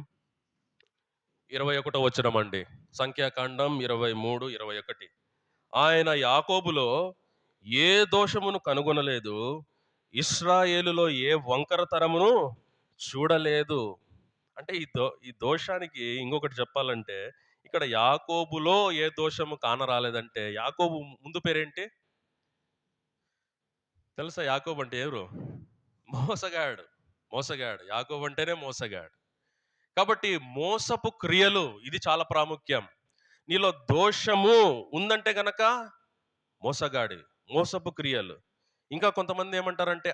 [SPEAKER 1] 21వ వచనం అండి. సంఖ్యాకాండం 23, 21. ఆయన యాకోబులో ఏ దోషమును కనుగొనలేదు, ఇశ్రాయేలులో ఏ వంకరతరమును చూడలేదు. అంటే ఈ దోషానికి ఇంకొకటి చెప్పాలంటే, ఇక్కడ యాకోబులో ఏ దోషము కానరాలేదంటే, యాకోబు ముందు పేరేంటి తెలుసా? యాకోబు అంటే ఎవరు? మోసగాడు. యాకోబు అంటేనే మోసగాడు. కాబట్టి మోసపు క్రియలు, ఇది చాలా ప్రాముఖ్యం. నీలో దోషము ఉందంటే గనక మోసగాడి, మోసపు క్రియలు. ఇంకా కొంతమంది ఏమంటారంటే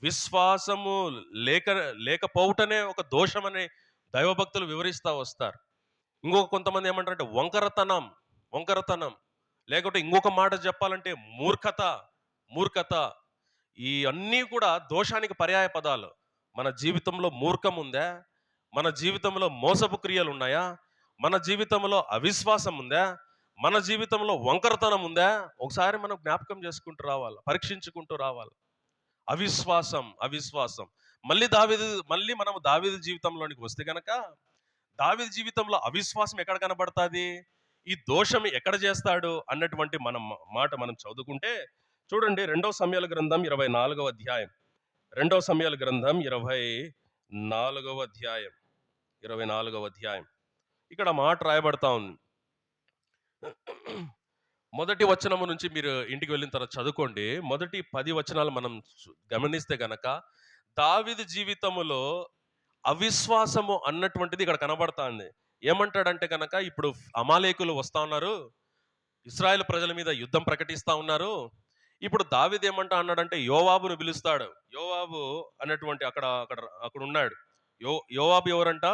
[SPEAKER 1] విశ్వాసము లేకపోవటనే ఒక దోషమని దైవభక్తులు వివరిస్తూ వస్తారు. ఇంకొక కొంతమంది ఏమంటారంటే వంకరతనం, లేకపోతే ఇంకొక మాట చెప్పాలంటే మూర్ఖత. ఈ అన్నీ కూడా దోషానికి పర్యాయ పదాలు. మన జీవితంలో మూర్ఖం ఉందా? మన జీవితంలో మోసపు క్రియలు ఉన్నాయా? మన జీవితంలో అవిశ్వాసం ఉందా? మన జీవితంలో వంకరతనం ఉందా? ఒకసారి మనం జ్ఞాపకం చేసుకుంటూ రావాలి, పరీక్షించుకుంటూ రావాలి. అవిశ్వాసం. మళ్ళీ మనం దావీదు జీవితంలోనికి వస్తే గనక, దావీదు జీవితంలో అవిశ్వాసం ఎక్కడ కనబడుతుంది, ఈ దోషం ఎక్కడ చేస్తాడు అన్నటువంటి మాట మనం చదువుకుంటే చూడండి, 2వ సమూయేలు గ్రంథం 24వ అధ్యాయం. 2వ సమూయేలు గ్రంథం 24వ అధ్యాయం. 24వ అధ్యాయం. ఇక్కడ మాట రాయబడతా ఉంది. మొదటి వచనము నుంచి మీరు ఇంటికి వెళ్ళిన తర్వాత చదువుకోండి. మొదటి 10 వచనాలు మనం గమనిస్తే గనక, దావీదు జీవితములో అవిశ్వాసము అన్నటువంటిది ఇక్కడ కనబడతాంది. ఏమంటాడంటే కనుక, ఇప్పుడు అమాలేకులు వస్తా ఉన్నారు, ఇశ్రాయేలు ప్రజల మీద యుద్ధం ప్రకటిస్తా ఉన్నారు. ఇప్పుడు దావీదు ఏమంటా అన్నాడంటే, యోవాబును పిలుస్తాడు. యోవాబు అన్నటువంటి అక్కడ ఉన్నాడు. యోవాబు ఎవరంట?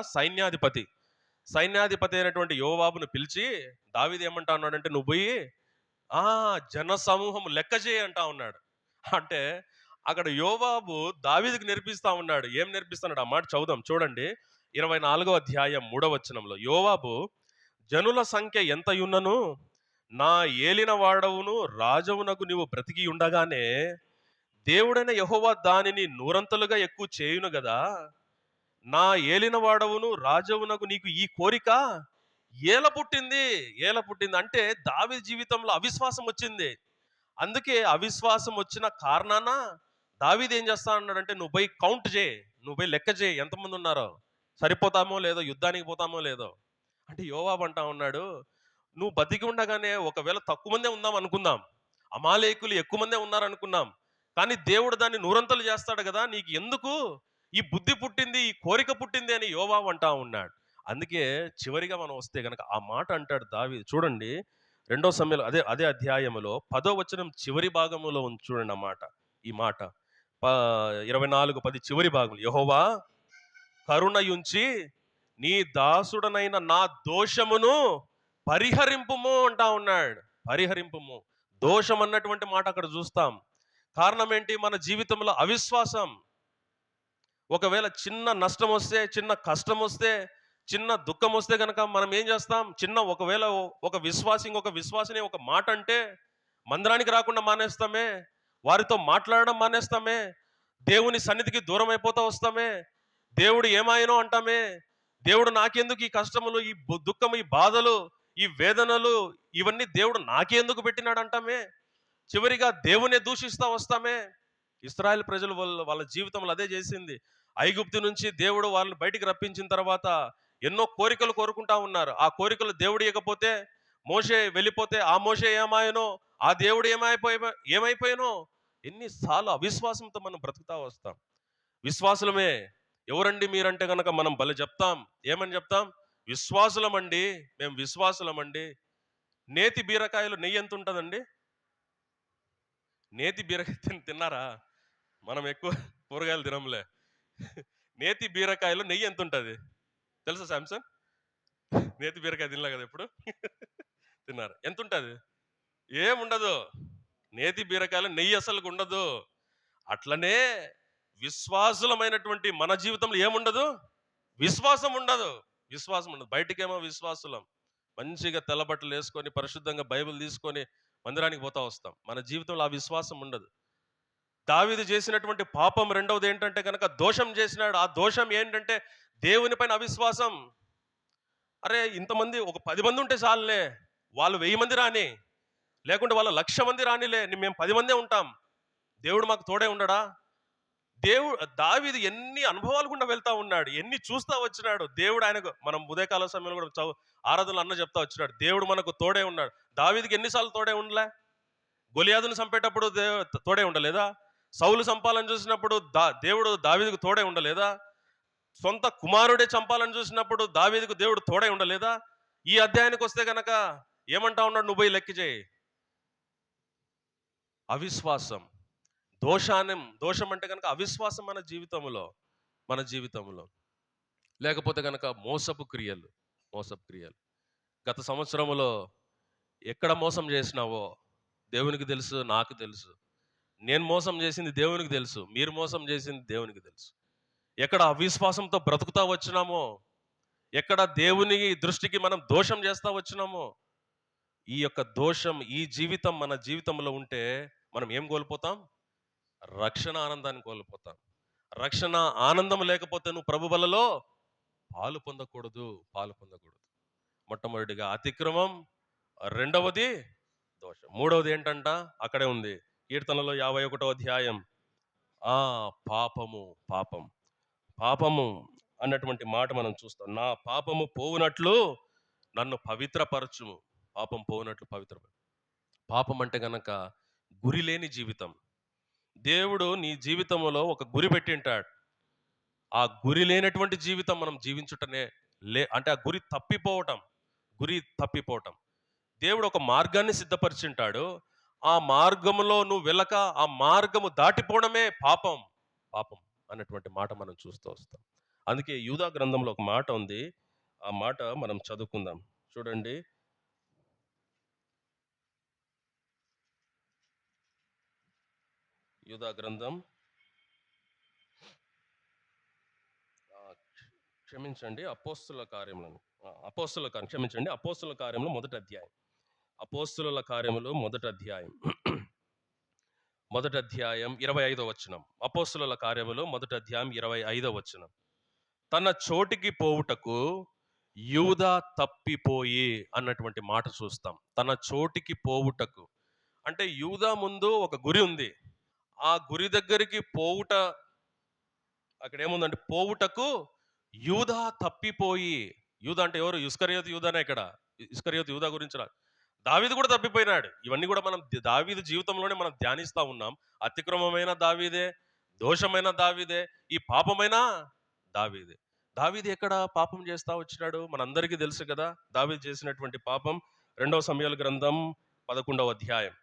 [SPEAKER 1] సైన్యాధిపతి అయినటువంటి యోవాబును పిలిచి దావీదు ఏమంటా ఉన్నాడంటే, నువ్వు పోయి జన సమూహం లెక్క చేయి అంటా ఉన్నాడు. అంటే అక్కడ యోవాబు దావీదుకు నేర్పిస్తా ఉన్నాడు. ఏం నేర్పిస్తున్నాడు? ఆ మాట చదువుదాం, చూడండి. 24వ అధ్యాయం 3వ వచనంలో, యోవాబు, జనుల సంఖ్య ఎంతయున్నను నా ఏలిన వాడవును రాజవునకు నీవు బ్రతికి ఉండగానే దేవుడైన యెహోవా దానిని నూరంతలుగా ఎక్కువ చేయును గదా. నా ఏలిన వాడవును రాజవునకు నీకు ఈ కోరిక ఏల పుట్టింది. ఏల పుట్టింది అంటే దావీదు జీవితంలో అవిశ్వాసం వచ్చింది. అందుకే అవిశ్వాసం వచ్చిన కారణాన దావీదు ఏం చేస్తా అన్నాడంటే, నువ్వు పోయి కౌంట్ చేయి, నువ్వు పోయి లెక్క చేయి, ఎంతమంది ఉన్నారో, సరిపోతామో లేదో, యుద్ధానికి పోతామో లేదో. అంటే యోవాబు అంటా ఉన్నాడు, నువ్వు బతికి ఉండగానే ఒకవేళ తక్కువ మందే ఉందాం అనుకుందాం, అమాలేకులు ఎక్కువ మందే ఉన్నారనుకున్నాం, కానీ దేవుడు దాన్ని నూరంతలు చేస్తాడు కదా, నీకు ఎందుకు ఈ బుద్ధి పుట్టింది, ఈ కోరిక పుట్టింది అని యోవాబు అంటా ఉన్నాడు. అందుకే చివరిగా మనం వస్తే గనక ఆ మాట అంటాడు దావీదు. చూడండి, రెండో సమయంలో అదే అదే అధ్యాయములో 10వ వచనం చివరి భాగములో ఉంది చూడండి ఆ మాట. ఈ మాట 24:10 చివరి భాగం. యెహోవా కరుణయుంచి నీ దాసుడనైన నా దోషమును పరిహరింపుము అంటా ఉన్నాడు. పరిహరింపుము. దోషం అన్నటువంటి మాట అక్కడ చూస్తాం. కారణం ఏంటి? మన జీవితంలో అవిశ్వాసం. ఒకవేళ చిన్న నష్టం వస్తే, చిన్న కష్టం వస్తే, చిన్న దుఃఖం వస్తే కనుక మనం ఏం చేస్తాం? ఒకవేళ ఒక విశ్వాసి ఇంకొక విశ్వాసిని ఒక మాట అంటే మందిరానికి రాకుండా మానేస్తామే, వారితో మాట్లాడడం మానేస్తామే, దేవుని సన్నిధికి దూరం అయిపోతా వస్తామే, దేవుడు ఏమాయనో అంటామే, దేవుడు నాకెందుకు ఈ కష్టములు, ఈ దుఃఖము, ఈ బాధలు, ఈ వేదనలు, ఇవన్నీ దేవుడు నాకెందుకు పెట్టినాడు అంటామే, చివరిగా దేవునే దూషిస్తా వస్తామే. ఇశ్రాయేల్ ప్రజలు వాళ్ళ జీవితంలో అదే చేసింది. ఐగుప్తు నుంచి దేవుడు వాళ్ళని బయటికి రప్పించిన తర్వాత ఎన్నో కోరికలు కోరుకుంటా ఉన్నారు. ఆ కోరికలు దేవుడు ఇవ్వకపోతే, మోషే వెళ్ళిపోతే ఆ మోషే ఏమాయనో, ఆ దేవుడు ఏమైపోయానో, ఎన్నిసార్లు అవిశ్వాసంతో మనం బ్రతుకుతా వస్తాం. విశ్వాసులమే. ఎవరండి మీరంటే గనక మనం భలే చెప్తాం. ఏమని చెప్తాం? విశ్వాసులమండి, మేము విశ్వాసులమండి. నేతి బీరకాయలు నెయ్యి ఎంత ఉంటుందండి? నేతి బీరకాయ తిన్నారా? మనం ఎక్కువ కూరగాయలు తినంలే. నేతి బీరకాయలో నెయ్యి ఎంత ఉంటుంది తెలుసా శాంసన్? నేతి బీరకాయ తినలే కదా ఎప్పుడు? తిన్నారు. ఎంత ఉంటుంది? ఏముండదు. నేతి బీరకాయలో నెయ్యి అసలు ఉండదు. అట్లనే విశ్వాసులమైనటువంటి మన జీవితంలో ఏముండదు? విశ్వాసం ఉండదు. విశ్వాసం ఉండదు. బయటికేమో విశ్వాసులం, మంచిగా తెల్లబట్టలు వేసుకొని పరిశుద్ధంగా బైబిల్ తీసుకొని మందిరానికి పోతా వస్తాం. మన జీవితంలో ఆ విశ్వాసం ఉండదు. దావీదు చేసినటువంటి పాపం రెండవది ఏంటంటే కనుక దోషం చేసినాడు. ఆ దోషం ఏంటంటే దేవుని పైన అవిశ్వాసం. అరే, ఇంతమంది ఒక 10 మంది ఉంటే చాలులే, వాళ్ళు 1000 మంది రాని, లేకుంటే వాళ్ళు 1,00,000 మంది రానిలే, మేము 10 మందే ఉంటాం, దేవుడు మాకు తోడే ఉండడా? దావీదు ఎన్ని అనుభవాలు గుండా వెళ్తా ఉన్నాడు, ఎన్ని చూస్తా వచ్చినాడు. దేవుడు ఆయనకు, మనం ఉదయకాల సమయంలో కూడా ఆరాధనలు అన్న చెప్తా వచ్చినాడు, దేవుడు మనకు తోడే ఉన్నాడు. దావీదుకి ఎన్నిసార్లు తోడే ఉండలే? గొలియాదును చంపేటప్పుడు తోడే ఉండలేదా? సౌలు చంపాలని చూసినప్పుడు దేవుడు దావీదుకు తోడే ఉండలేదా? సొంత కుమారుడే చంపాలని చూసినప్పుడు దావీదుకు దేవుడు తోడే ఉండలేదా? ఈ అధ్యాయానికి వస్తే గనక ఏమంటా ఉన్నాడు? నువ్వు పోయి లెక్క చేయి. అవిశ్వాసం, దోషం అంటే కనుక అవిశ్వాసం మన జీవితంలో లేకపోతే కనుక మోసపు క్రియలు. గత సంవత్సరములో ఎక్కడ మోసం చేసినావో దేవునికి తెలుసు, నాకు తెలుసు. నేను మోసం చేసింది దేవునికి తెలుసు, మీరు మోసం చేసింది దేవునికి తెలుసు. ఎక్కడ అవిశ్వాసంతో బ్రతుకుతా వచ్చినామో, ఎక్కడ దేవుని దృష్టికి మనం దోషం చేస్తా వచ్చినామో, ఈ యొక్క దోషం, ఈ జీవితం మన జీవితంలో ఉంటే మనం ఏం కోల్పోతాం? రక్షణ ఆనందాన్ని కోల్పోతాం. రక్షణ ఆనందం లేకపోతే నువ్వు ప్రభు బలలో పాలు పొందకూడదు. మొట్టమొదటిగా అతిక్రమం, రెండవది దోషం, మూడవది ఏంటంట? అక్కడే ఉంది కీర్తనలో 51వ అధ్యాయం. పాపము అన్నటువంటి మాట మనం చూస్తాం. నా పాపము పోవునట్లు నన్ను పవిత్రపరచుము. పాపం పోవునట్లు పాపం అంటే గనక గురి లేని జీవితం. దేవుడు నీ జీవితంలో ఒక గురి పెట్టింటాడు. ఆ గురి లేనటువంటి జీవితం మనం జీవించుటనే అంటే ఆ గురి తప్పిపోవటం. దేవుడు ఒక మార్గాన్ని సిద్ధపరిచింటాడు. ఆ మార్గములో నువ్వు వెళ్ళక ఆ మార్గము దాటిపోవడమే పాపం అన్నటువంటి మాట మనం చూస్తూ వస్తాం. అందుకే యూదా గ్రంథంలో ఒక మాట ఉంది. ఆ మాట మనం చదువుకుందాం. చూడండి, యూదా గ్రంథం, క్షమించండి, అపోస్తుల కార్యములు మొదటి అధ్యాయం. అపోస్తుల కార్యములు మొదటి అధ్యాయం 25వ వచనం. అపోస్తుల కార్యములు మొదటి అధ్యాయం 25వ వచనం. తన చోటికి పోవుటకు యూదా తప్పిపోయి అన్నటువంటి మాట చూస్తాం. తన చోటికి పోవుటకు అంటే యూదా ముందు ఒక గురి ఉంది. ఆ గురి దగ్గరికి పోవుట, అక్కడ ఏముందంటే పోవుటకు యూదా తప్పిపోయి. యూదా అంటే ఎవరు? ఇస్కరియోతు యూదానే. ఇక్కడ ఇస్కరియోతు యూదా గురించి దావీదు కూడా తప్పిపోయినాడు. ఇవన్నీ కూడా మనం దావీదు జీవితంలోనే మనం ధ్యానిస్తా ఉన్నాం. అతిక్రమమైన దావీదే, దోషమైన దావీదే, ఈ పాపమైన దావీదే. దావీదు ఎక్కడ పాపం చేస్తా వచ్చినాడు? మనందరికీ తెలుసు కదా దావీదు చేసినటువంటి పాపం. 2 సమూయేలు గ్రంథం 11వ అధ్యాయం.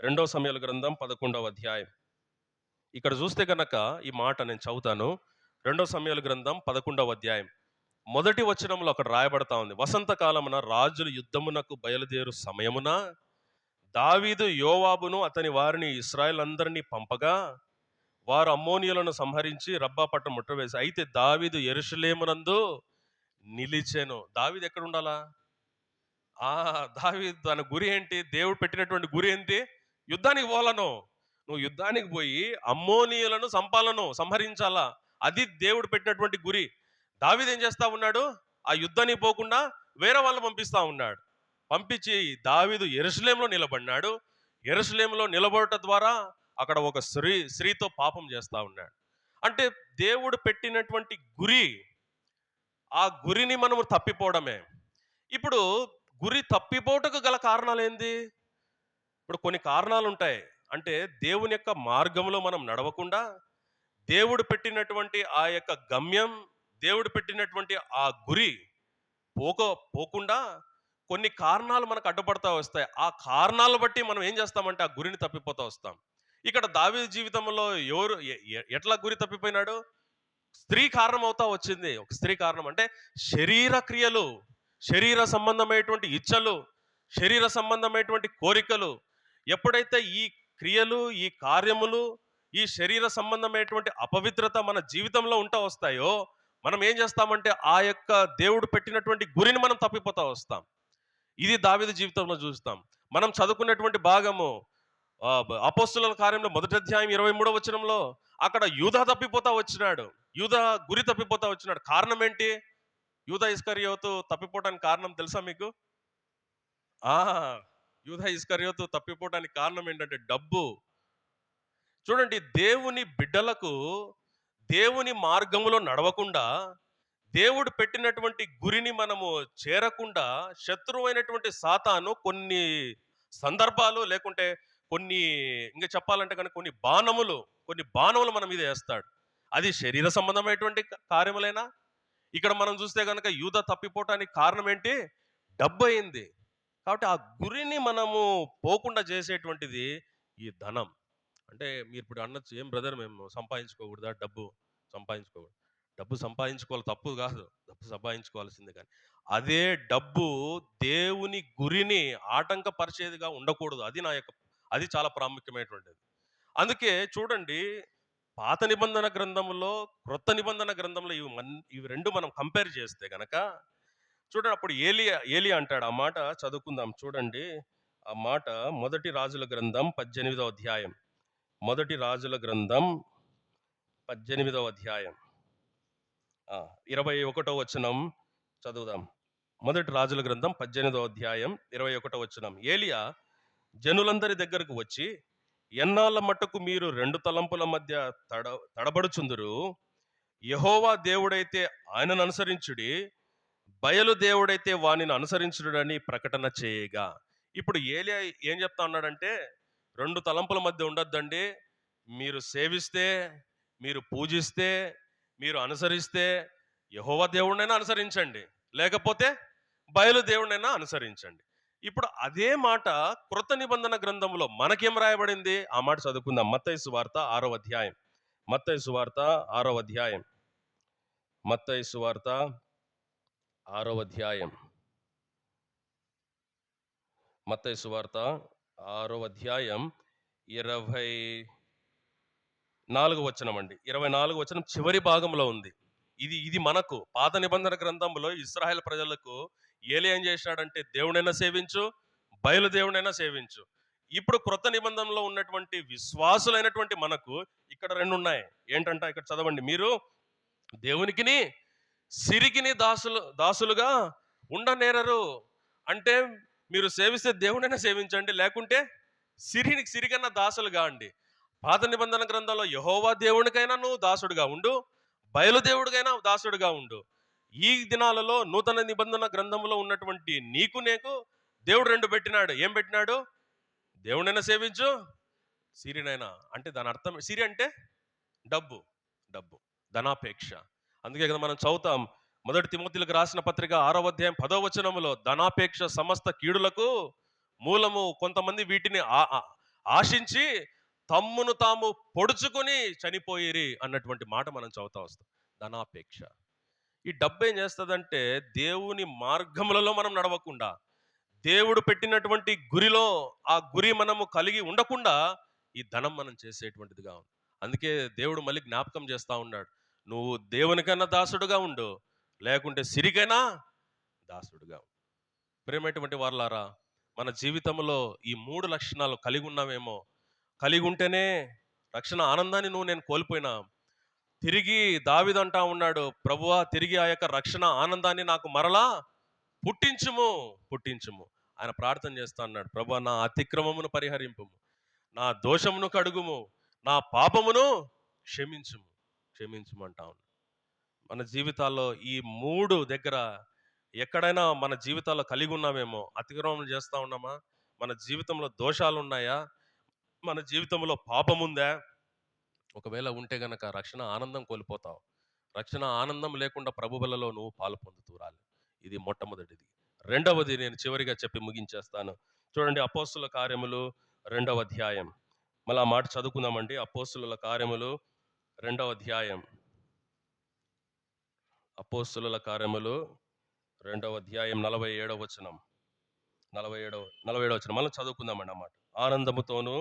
[SPEAKER 1] 2 సమూయేలు గ్రంథం 11వ అధ్యాయం. ఇక్కడ చూస్తే కనుక ఈ మాట నేను చదువుతాను. 2 సమూయేలు గ్రంథం 11వ అధ్యాయం మొదటి వచనంలో అక్కడ రాయబడతా ఉంది. వసంతకాలమున రాజులు యుద్ధమునకు బయలుదేరు సమయమున దావీదు యోవాబును అతని వారిని ఇశ్రాయేల్ అందరినీ పంపగా వారు అమ్మోనియులను సంహరించి రబ్బా పట్టణం ముట్టవేసి, అయితే దావీదు యెరూషలేమునందు నిలిచెను. దావీదు ఎక్కడ ఉండాలా? దావీదు తన గురి ఏంటి? దేవుడు పెట్టినటువంటి గురి ఏంటి? యుద్ధానికి పోలను. నువ్వు యుద్ధానికి పోయి అమ్మోనియులను సంహరించాలా. అది దేవుడు పెట్టినటువంటి గురి. దావీదు ఏం చేస్తా ఉన్నాడు? ఆ యుద్ధానికి పోకుండా వేరే వాళ్ళని పంపిస్తా ఉన్నాడు. పంపించి దావీదు యెరూషలేములో నిలబడినాడు. యెరూషలేములో నిలబడటం ద్వారా అక్కడ ఒక స్త్రీతో పాపం చేస్తా ఉన్నాడు. అంటే దేవుడు పెట్టినటువంటి గురి, ఆ గురిని మనము తప్పిపోవడమే. ఇప్పుడు గురి తప్పిపోవటకు గల కారణాలు ఏంది? ఇప్పుడు కొన్ని కారణాలు ఉంటాయి. అంటే దేవుని యొక్క మార్గంలో మనం నడవకుండా, దేవుడు పెట్టినటువంటి ఆ యొక్క గమ్యం, దేవుడు పెట్టినటువంటి ఆ గురి పోకుండా కొన్ని కారణాలు మనకు అడ్డుపడతా వస్తాయి. ఆ కారణాలు బట్టి మనం ఏం చేస్తామంటే ఆ గురిని తప్పిపోతా వస్తాం. ఇక్కడ దావీదు జీవితంలో ఎవరు ఎట్లా గురి తప్పిపోయినాడు? స్త్రీ కారణం అవుతా వచ్చింది. ఒక స్త్రీ కారణం అంటే శరీర క్రియలు, శరీర సంబంధమైనటువంటి ఇచ్చలు, శరీర సంబంధమైనటువంటి కోరికలు. ఎప్పుడైతే ఈ క్రియలు, ఈ కార్యములు, ఈ శరీర సంబంధమైనటువంటి అపవిత్రత మన జీవితంలో ఉంటా వస్తాయో, మనం ఏం చేస్తామంటే ఆ యొక్క దేవుడు పెట్టినటువంటి గురిని మనం తప్పిపోతా వస్తాం. ఇది దావీదు జీవితంలో చూస్తాం. మనం చదువుకున్నటువంటి భాగము అపోస్తుల కార్యంలో 1వ అధ్యాయం 23వ వచనంలో అక్కడ యూదా తప్పిపోతా వచ్చినాడు. యూదా గురి తప్పిపోతా వచ్చినాడు. కారణం ఏంటి? యూదా ఇస్కరియోతు తప్పిపోవడానికి కారణం తెలుసా మీకు? ఆ యూదా ఇస్కరియోతు తప్పిపోవడానికి కారణం ఏంటంటే డబ్బు. చూడండి, దేవుని బిడ్డలకు దేవుని మార్గంలో నడవకుండా, దేవుడు పెట్టినటువంటి గురిని మనము చేరకుండా శత్రువైనటువంటి సాతాను కొన్ని సందర్భాలు, లేకుంటే కొన్ని, ఇంకా చెప్పాలంటే కనుక కొన్ని బాణములు మన మీద వేస్తాడు. అది శరీర సంబంధమైనటువంటి కార్యములైనా. ఇక్కడ మనం చూస్తే కనుక యూదా తప్పిపోవటానికి కారణం ఏంటి? డబ్బు అయింది. కాబట్టి ఆ గురిని మనము పోకుండా చేసేటువంటిది ఈ ధనం. అంటే మీరు ఇప్పుడు అనొచ్చు, ఏం బ్రదర్ మేము సంపాదించుకోకూడదా? డబ్బు సంపాదించుకోకూడదు. డబ్బు సంపాదించుకోవాలి, తప్పు కాదు. డబ్బు సంపాదించుకోవాల్సిందే. కానీ అదే డబ్బు దేవుని గురిని ఆటంకపరిచేదిగా ఉండకూడదు. అది చాలా ప్రాముఖ్యమైనటువంటిది. అందుకే చూడండి, పాత నిబంధన గ్రంథంలో, క్రొత్త నిబంధన గ్రంథంలో ఇవి రెండు మనం కంపేర్ చేస్తే గనక చూడండి, అప్పుడు ఏలియా అంటాడు. ఆ మాట చదువుకుందాం చూడండి. ఆ మాట మొదటి రాజుల గ్రంథం 18వ అధ్యాయం. మొదటి రాజుల గ్రంథం 18వ అధ్యాయం 21వ వచనం చదువుదాం. మొదటి రాజుల గ్రంథం 18వ అధ్యాయం 21వ వచనం. ఏలియా జనులందరి దగ్గరకు వచ్చి, ఎన్నాళ్ళ మట్టుకు మీరు రెండు తలంపుల మధ్య తడబడుచుందురు? యెహోవా దేవుడైతే ఆయనను అనుసరించుడి, బయలు దేవుడైతే వానిని అనుసరించుడని ప్రకటన చేయగా. ఇప్పుడు ఏలియా ఏం చెప్తా ఉన్నాడంటే, రెండు తలంపుల మధ్య ఉండొద్దండి. మీరు సేవిస్తే, మీరు పూజిస్తే, మీరు అనుసరిస్తే యెహోవా దేవుడినైనా అనుసరించండి, లేకపోతే బయలు దేవుడినైనా అనుసరించండి. ఇప్పుడు అదే మాట క్రొత్త నిబంధన గ్రంథంలో మనకేం రాయబడింది? ఆ మాట చదువుకుందాం. మత్తయి సువార్త 6వ అధ్యాయం. మత్తయి సువార్త 6వ అధ్యాయం. మత్తయి సువార్త 6వ అధ్యాయం. మత్తయి సువార్త 6వ అధ్యాయం 24వ వచనం అండి. 24వ వచనం చివరి భాగంలో ఉంది. ఇది మనకు పాత నిబంధన గ్రంథంలో ఇశ్రాయేల్ ప్రజలకు ఏలియా ఏం చేశాడంటే, దేవుడైనా సేవించు, బయలు దేవుడైనా సేవించు. ఇప్పుడు క్రొత్త నిబంధనలో ఉన్నటువంటి విశ్వాసులైనటువంటి మనకు ఇక్కడ రెండు ఉన్నాయి. ఏంటంటే ఇక్కడ చదవండి. మీరు దేవునికిని సిరికిని దాసులుగా ఉండనేరరు. అంటే మీరు సేవిస్తే దేవుడైనా సేవించండి, లేకుంటే సిరికన్నా దాసులుగా అండి. పాత నిబంధన గ్రంథంలో యెహోవా దేవునికైనా నువ్వు దాసుడుగా ఉండు, బయలుదేవుడికైనా దాసుడుగా ఉండు. ఈ దినాలలో నూతన నిబంధన గ్రంథంలో ఉన్నటువంటి నీకు దేవుడు రెండు పెట్టినాడు. ఏం పెట్టినాడు? దేవుడైనా సేవించు, సిరినైనా. అంటే దాని అర్థం, సిరి అంటే డబ్బు, డబ్బు, ధనాపేక్ష. అందుకే కదా మనం చదువుతాం, 1 తిమోతిలకు రాసిన పత్రిక 6వ అధ్యాయం 10వ వచనములో, ధనాపేక్ష సమస్త కీడులకు మూలము, కొంతమంది వీటిని ఆశించి తమ్మును తాము పొడుచుకొని చనిపోయిరి అన్నటువంటి మాట మనం చదువుతా వస్తాం. ధనాపేక్ష. ఈ డబ్బు ఏం చేస్తుందంటే, దేవుని మార్గములలో మనం నడవకుండా, దేవుడు పెట్టినటువంటి గురిలో ఆ గురి మనము కలిగి ఉండకుండా ఈ ధనం మనం చేసేటువంటిదిగా ఉంది. అందుకే దేవుడు మళ్ళీ జ్ఞాపకం చేస్తా ఉన్నాడు, నువ్వు దేవునికైనా దాసుడుగా ఉండు, లేకుంటే సిరికైనా దాసుడుగా ఉండు. ప్రేమైనటువంటి వారలారా, మన జీవితంలో ఈ 3 లక్షణాలు కలిగి ఉన్నామేమో. కలిగి ఉంటేనే రక్షణ ఆనందాన్ని నేను కోల్పోయినా, తిరిగి దావీదు అంటా ఉన్నాడు, ప్రభువా తిరిగి ఆ యొక్క రక్షణ ఆనందాన్ని నాకు మరలా పుట్టించుము, పుట్టించుము. ఆయన ప్రార్థన చేస్తా అన్నాడు, ప్రభువా నా అతిక్రమమును పరిహరింపుము, నా దోషమును కడుగుము, నా పాపమును క్షమించుము, క్షమించుము అంటా ఉన్నాడు. మన జీవితాల్లో ఈ 3 దగ్గర ఎక్కడైనా మన జీవితాల్లో కలిగి ఉన్నామేమో. అతిక్రమం చేస్తా ఉన్నామా? మన జీవితంలో దోషాలు ఉన్నాయా? మన జీవితంలో పాపం ఉందా? ఒకవేళ ఉంటే గనక రక్షణ ఆనందం కోల్పోతావు. రక్షణ ఆనందం లేకుండా ప్రభు బలలో నువ్వు పాలు పొందుతూరాలి. ఇది మొట్టమొదటిది. రెండవది నేను చివరిగా చెప్పి ముగించేస్తాను. చూడండి, అపోస్తుల కార్యములు 2వ అధ్యాయం. మళ్ళీ ఆ మాట చదువుకుందామండి. అపోస్తుల కార్యములు 2వ అధ్యాయం. అపోస్తుల కార్యములు 2వ అధ్యాయం 47వ వచనం. 47వ వచనం మనం చదువుకుందామండి అన్నమాట. ఆనందముతోనూ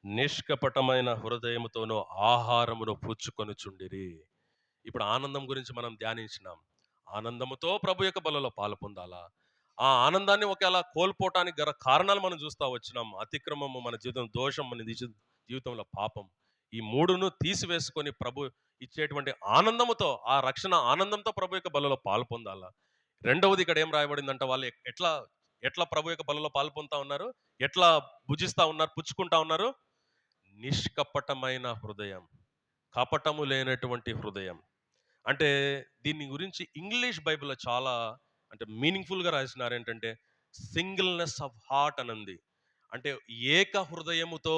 [SPEAKER 1] నిష్కపటమైన హృదయముతోనూ ఆహారమును పుచ్చుకొనుచుండిరి. ఇప్పుడు ఆనందం గురించి మనం ధ్యానించినాం. ఆనందముతో ప్రభు యొక్క బలలో పాలు పొందాలా. ఆ ఆనందాన్ని ఒకవేళ కోల్పోవటానికి గల కారణాలు మనం చూస్తా వచ్చినాం. అతిక్రమము మన జీవితం, దోషం మన జీవితంలో పాపం. ఈ 3ను తీసివేసుకొని ప్రభు ఇచ్చేటువంటి ఆనందముతో, ఆ రక్షణ ఆనందంతో ప్రభు యొక్క బలలో పాలు పొందాలా. రెండవది ఇక్కడ ఏం రాయబడిందంటే, వాళ్ళు ఎట్లా ఎట్లా ప్రభు యొక్క బలలో పాలు పొందుతా ఉన్నారు, ఎట్లా భుజిస్తా ఉన్నారు, పుచ్చుకుంటా ఉన్నారు? నిష్కపటమైన హృదయం, కపటము లేనటువంటి హృదయం. అంటే దీని గురించి ఇంగ్లీష్ బైబిల్లో చాలా అంటే మీనింగ్ఫుల్గా రాసినారు. ఏంటంటే సింగిల్నెస్ ఆఫ్ హార్ట్ అని ఉంది. అంటే ఏక హృదయముతో,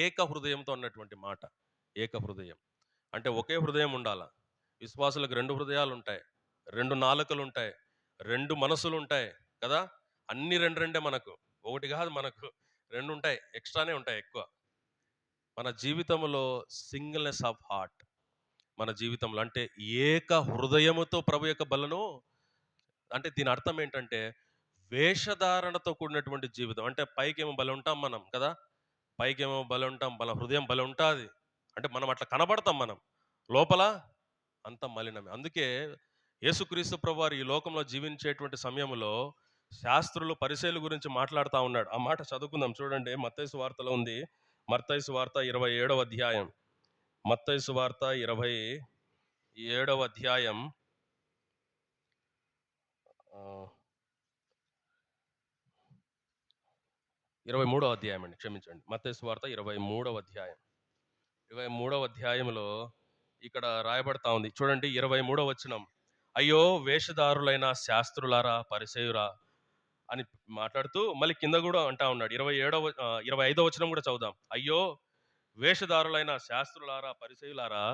[SPEAKER 1] ఏక హృదయంతో అన్నటువంటి మాట. ఏక హృదయం అంటే ఒకే హృదయం ఉండాల. విశ్వాసులకు 2 హృదయాలు ఉంటాయి, 2 నాలుకలు ఉంటాయి, 2 మనసులు ఉంటాయి కదా. అన్ని రెండు రెండే మనకు, ఒకటి కాదు, మనకు 2 ఉంటాయి, ఎక్స్ట్రానే ఉంటాయి ఎక్కువ. మన జీవితంలో సింగిల్నెస్ ఆఫ్ హార్ట్, మన జీవితంలో అంటే ఏక హృదయముతో ప్రభు యొక్క బలను. అంటే దీని అర్థం ఏంటంటే వేషధారణతో కూడినటువంటి జీవితం. అంటే పైకేమో బలి ఉంటాం మనం కదా, పైకేమో బలి ఉంటాం, మన హృదయం బలి ఉంటుంది. అంటే మనం అట్లా కనబడతాం, మనం లోపల అంత మలినమే. అందుకే యేసుక్రీస్తు ప్రభువారు ఈ లోకంలో జీవించేటువంటి సమయంలో శాస్త్రులు పరిసయ్యుల గురించి మాట్లాడుతూ ఉన్నాడు. ఆ మాట చదువుకుందాం చూడండి. మత్తయి సువార్తలో ఉంది. మత్తయి సువార్త 27వ అధ్యాయం. మత్తయి సువార్త 27వ అధ్యాయం 23వ అధ్యాయం అండి, క్షమించండి. మత్తయి సువార్త 23వ అధ్యాయం. 23వ అధ్యాయంలో ఇక్కడ రాయబడతా ఉంది చూడండి. 23వ వచనం, అయ్యో వేషధారులైన శాస్త్రులారా, పరిసయ్యురా అని మాట్లాడుతూ మళ్ళీ కింద కూడా అంటా ఉన్నాడు. 25వ వచనం కూడా చదువుదాం. అయ్యో వేషధారులైన శాస్త్రులారా, పరిసయ్యులారా,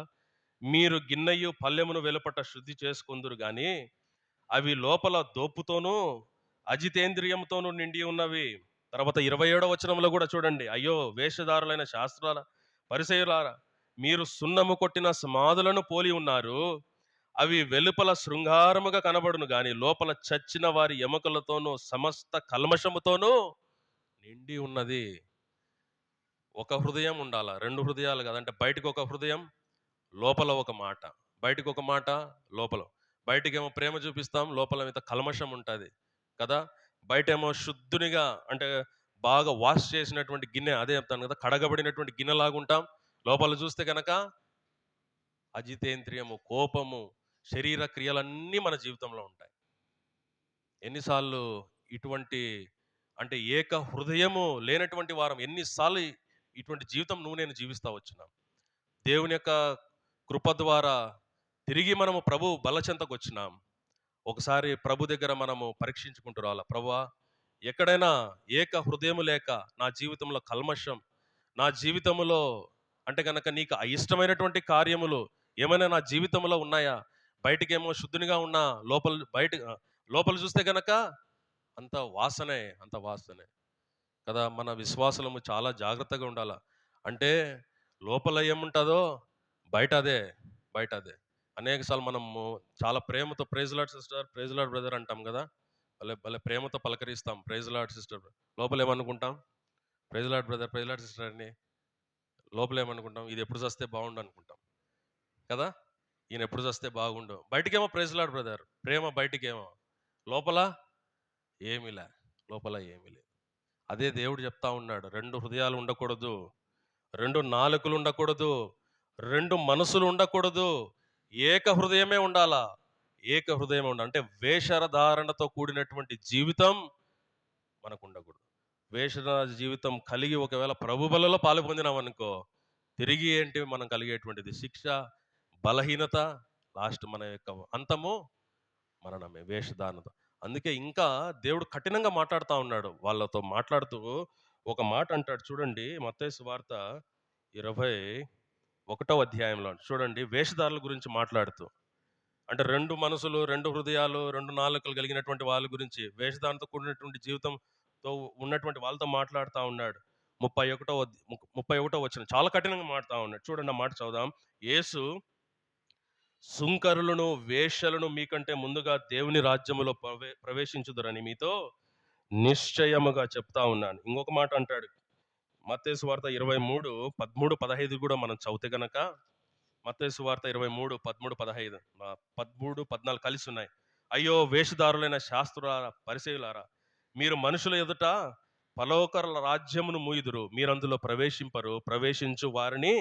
[SPEAKER 1] మీరు గిన్నెయు పల్లెమును వెలుపట శుద్ధి చేసుకుందురు గాని అవి లోపల దోపుతోనూ అజితేంద్రియంతోనూ నిండి ఉన్నవి. తర్వాత 27వ వచనంలో కూడా చూడండి. అయ్యో వేషధారులైన శాస్త్రాల, పరిసయ్యులారా, మీరు సున్నము కొట్టిన సమాధులను పోలి ఉన్నారు. అవి వెలుపల శృంగారముగా కనబడును గాని లోపల చచ్చిన వారి ఎముకలతోనూ సమస్త కల్మషముతోనూ నిండి ఉన్నది. ఒక హృదయం ఉండాల, 2 హృదయాలు కాదు. అంటే బయటకు ఒక హృదయం, లోపల ఒక మాట. బయటకు ఒక మాట, లోపల. బయటకేమో ప్రేమ చూపిస్తాం, లోపల ఇంత కల్మషం ఉంటుంది కదా. బయటేమో శుద్ధునిగా, అంటే బాగా వాష్ చేసినటువంటి గిన్నె, అదే చెప్తాను కదా, కడగబడినటువంటి గిన్నెలాగా ఉంటాం. లోపల చూస్తే కనుక అజితేంద్రియము, కోపము, శరీర క్రియలన్నీ మన జీవితంలో ఉంటాయి. ఎన్నిసార్లు ఇటువంటి అంటే ఏక హృదయము లేనటువంటి వారం ఎన్నిసార్లు ఇటువంటి జీవితం నువ్వు నేను జీవిస్తా వచ్చినాం. దేవుని యొక్క కృప ద్వారా తిరిగి మనము ప్రభు బలచెంతకు వచ్చినాం. ఒకసారి ప్రభు దగ్గర మనము పరీక్షించుకుంటూ రావాలా. ప్రభువా, ఎక్కడైనా ఏక హృదయము లేక నా జీవితంలో కల్మషం, నా జీవితంలో అంటే గనక నీకు అయిష్టమైనటువంటి కార్యములు ఏమైనా నా జీవితంలో ఉన్నాయా? బయటికేమో శుద్ధునిగా ఉన్నా, లోపల చూస్తే గనక అంత వాసనే, అంత వాసనే కదా. మన విశ్వాసము చాలా జాగ్రత్తగా ఉండాల. అంటే లోపల ఏముంటుందో బయట అదే, బయట అదే. అనేక సార్లు మనము చాలా ప్రేమతో praise lord sister, praise lord brother అంటాం కదా. భలే భలే ప్రేమతో పలకరిస్తాం, ప్రైజ్ లార్డ్ సిస్టర్. లోపల ఏమనుకుంటాం? Praise lord brother, praise lord sister అని. లోపల ఏమనుకుంటాం? ఇది ఎప్పుడు చస్తే బాగుండు అనుకుంటాం కదా. ఈయన ఎప్పుడు చస్తే బాగుండు. బయటికేమో ప్రైజ్ లార్డ్ బ్రదర్, ప్రేమ బయటికేమో, లోపల ఏమిలే, లోపల ఏమీ లేదు. అదే దేవుడు చెప్తా ఉన్నాడు, 2 హృదయాలు ఉండకూడదు, 2 నాలుకలు ఉండకూడదు, 2 మనసులు ఉండకూడదు, ఏక హృదయమే ఉండాలా. ఏక హృదయం ఉండాలి అంటే వేషధారణతో కూడినటువంటి జీవితం మనకు ఉండకూడదు. వేషధార జీవితం కలిగి ఒకవేళ ప్రభు బలలో పాలు పొందినాం అనుకో, తిరిగి ఏంటి మనం కలిగేటువంటిది? శిక్ష, బలహీనత, లాస్ట్ మన యొక్క అంతము మరణమే వేషధారణతో. అందుకే ఇంకా దేవుడు కఠినంగా మాట్లాడుతూ ఉన్నాడు వాళ్ళతో. మాట్లాడుతూ ఒక మాట అంటాడు చూడండి, మత్తయి సువార్త 21వ అధ్యాయంలో చూడండి, వేషధారుల గురించి మాట్లాడుతూ. అంటే 2 మనసులు, 2 హృదయాలు, 2 నాలుకలు కలిగినటువంటి వాళ్ళ గురించి, వేషధారణతో కూడినటువంటి జీవితంతో ఉన్నటువంటి వాళ్ళతో మాట్లాడుతూ ఉన్నాడు. 31వ వచనం చాలా కఠినంగా మాట్లాడుతూ ఉన్నాడు. చూడండి, ఆ మాట చదువుదాం. యేసు, సుంకరులను, వేశ్యలను మీకంటే ముందుగా దేవుని రాజ్యములో ప్రవేశించుదురని మీతో నిశ్చయముగా చెప్తా ఉన్నాను. ఇంకొక మాట అంటాడు, మత్తయి సువార్త 23, 13, 15 కూడా మనం చదివితే గనక, మత్తయి సువార్త 23, 13, 15, 13, 14 కలిసి ఉన్నాయి. అయ్యో వేషధారులైన శాస్త్రులారా, పరిసయ్యులారా, మీరు మనుషుల ఎదుట పరలోక రాజ్యమును మూయుదురు, మీరందులో ప్రవేశింపరు, ప్రవేశించు వారిని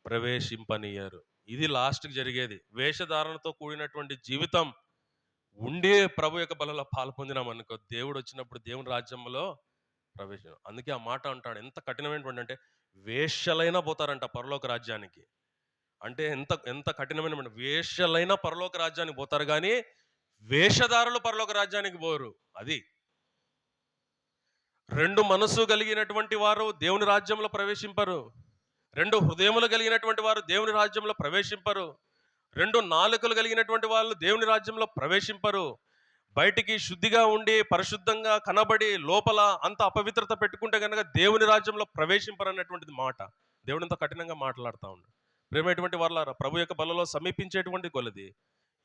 [SPEAKER 1] ప్రవేశింపనీయరు. ఇది లాస్ట్కి జరిగేది. వేషధారణతో కూడినటువంటి జీవితం ఉండే ప్రభు యొక్క బలలో పాలు పొందినాం అనుకో, దేవుడు వచ్చినప్పుడు దేవుని రాజ్యంలో ప్రవేశం. అందుకే ఆ మాట అంటాడు, ఎంత కఠినమైనటువంటి అంటే వేశ్యలైనా పోతారంట పరలోక రాజ్యానికి. అంటే ఎంత ఎంత కఠినమైన, వేశ్యలైనా పరలోక రాజ్యానికి పోతారు కానీ వేషధారులు పరలోక రాజ్యానికి పోరు. అది 2 మనసు కలిగినటువంటి వారు దేవుని రాజ్యంలో ప్రవేశింపరు, 2 హృదయములు కలిగినటువంటి వారు దేవుని రాజ్యంలో ప్రవేశింపరు, 2 నాలుకలు కలిగినటువంటి వాళ్ళు దేవుని రాజ్యంలో ప్రవేశింపరు. బయటికి శుద్ధిగా ఉండి పరిశుద్ధంగా కనబడి లోపల అంత అపవిత్రత పెట్టుకుంటే కనుక దేవుని రాజ్యంలో ప్రవేశింపరు అన్నటువంటిది మాట. దేవుడు ఎంతో కఠినంగా మాట్లాడుతూ ఉన్నాడు. ప్రేమైనటువంటి వాళ్ళారా, ప్రభు యొక్క బలలో సమీపించేటువంటి కొలది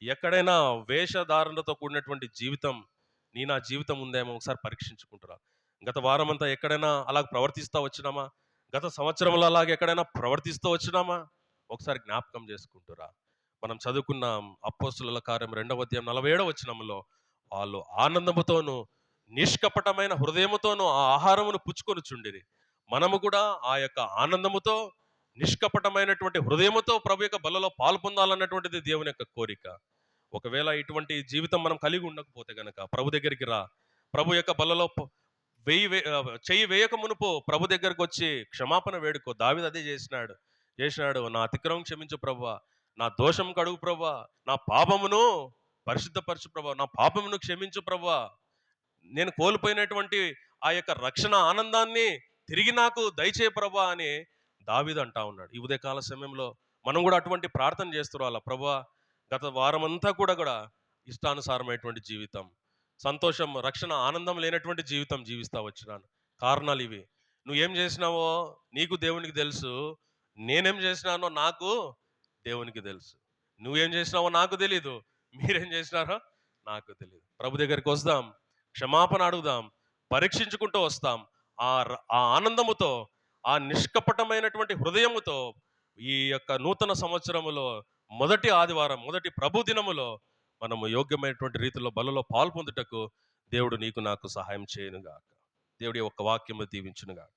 [SPEAKER 1] ఎక్కడైనా వేషధారణతో కూడినటువంటి జీవితం నా జీవితం ఉందేమో ఒకసారి పరీక్షించుకుంటురా. గత వారం అంతా ఎక్కడైనా అలా ప్రవర్తిస్తూ వచ్చినామా? గత సంవత్సరంలో అలాగే ఎక్కడైనా ప్రవర్తిస్తూ వచ్చినామా? ఒకసారి జ్ఞాపకం చేసుకుంటురా. మనం చదువుకున్నాం అపోస్తుల కార్యం 2వ అధ్యాయం 47వ వచనంలో, వాళ్ళు ఆనందముతోనూ నిష్కపటమైన హృదయముతోనూ ఆ ఆహారమును పుచ్చుకొని చుండిరి. మనము కూడా ఆ యొక్క ఆనందముతో నిష్కపటమైనటువంటి హృదయముతో ప్రభు యొక్క బలలో పాలు పొందాలన్నటువంటిది దేవుని యొక్క కోరిక. ఒకవేళ ఇటువంటి జీవితం మనం కలిగి ఉండకపోతే గనక ప్రభు దగ్గరికి రా. ప్రభు యొక్క బలలో చెయ్యి వేయక మునుపు ప్రభు దగ్గరకు వచ్చి క్షమాపణ వేడుకో. దావీదు అదే చేసినాడు. నా అతిక్రమం క్షమించు ప్రభువా, నా దోషం కడుగు ప్రభువా, నా పాపమును పరిశుద్ధపరచు ప్రభువా, నా పాపమును క్షమించు ప్రభువా, నేను కోల్పోయినటువంటి ఆ యొక్క రక్షణ ఆనందాన్ని తిరిగి నాకు దయచే ప్రభువా అని దావీదు అంటా ఉన్నాడు. ఈ ఉదయకాల సమయంలో మనం కూడా అటువంటి ప్రార్థన చేస్తున్నాం. ప్రభువా, గత వారమంతా కూడా ఇష్టానుసారమైనటువంటి జీవితం, సంతోషం, రక్షణ, ఆనందం లేనటువంటి జీవితం జీవిస్తా వచ్చినాను. కారణాలు ఇవి. నువ్వేం చేసినావో నీకు దేవునికి తెలుసు, నేనేం చేసినానో నాకు దేవునికి తెలుసు. నువ్వేం చేసినావో నాకు తెలీదు, మీరేం చేసినారో నాకు తెలియదు. ప్రభు దగ్గరికి వస్తాం, క్షమాపణ అడుగుదాం, పరీక్షించుకుంటూ వస్తాం. ఆ ఆనందముతో, ఆ నిష్కపటమైనటువంటి హృదయముతో ఈ యొక్క నూతన సంవత్సరములో మొదటి ఆదివారం, మొదటి ప్రభు దినములో మనము యోగ్యమైనటువంటి రీతిలో బలలో పాల్పొందుటకు దేవుడు నీకు నాకు సహాయం చేయనుగాక. దేవుడి యొక్క వాక్యము దీవించునుగాక.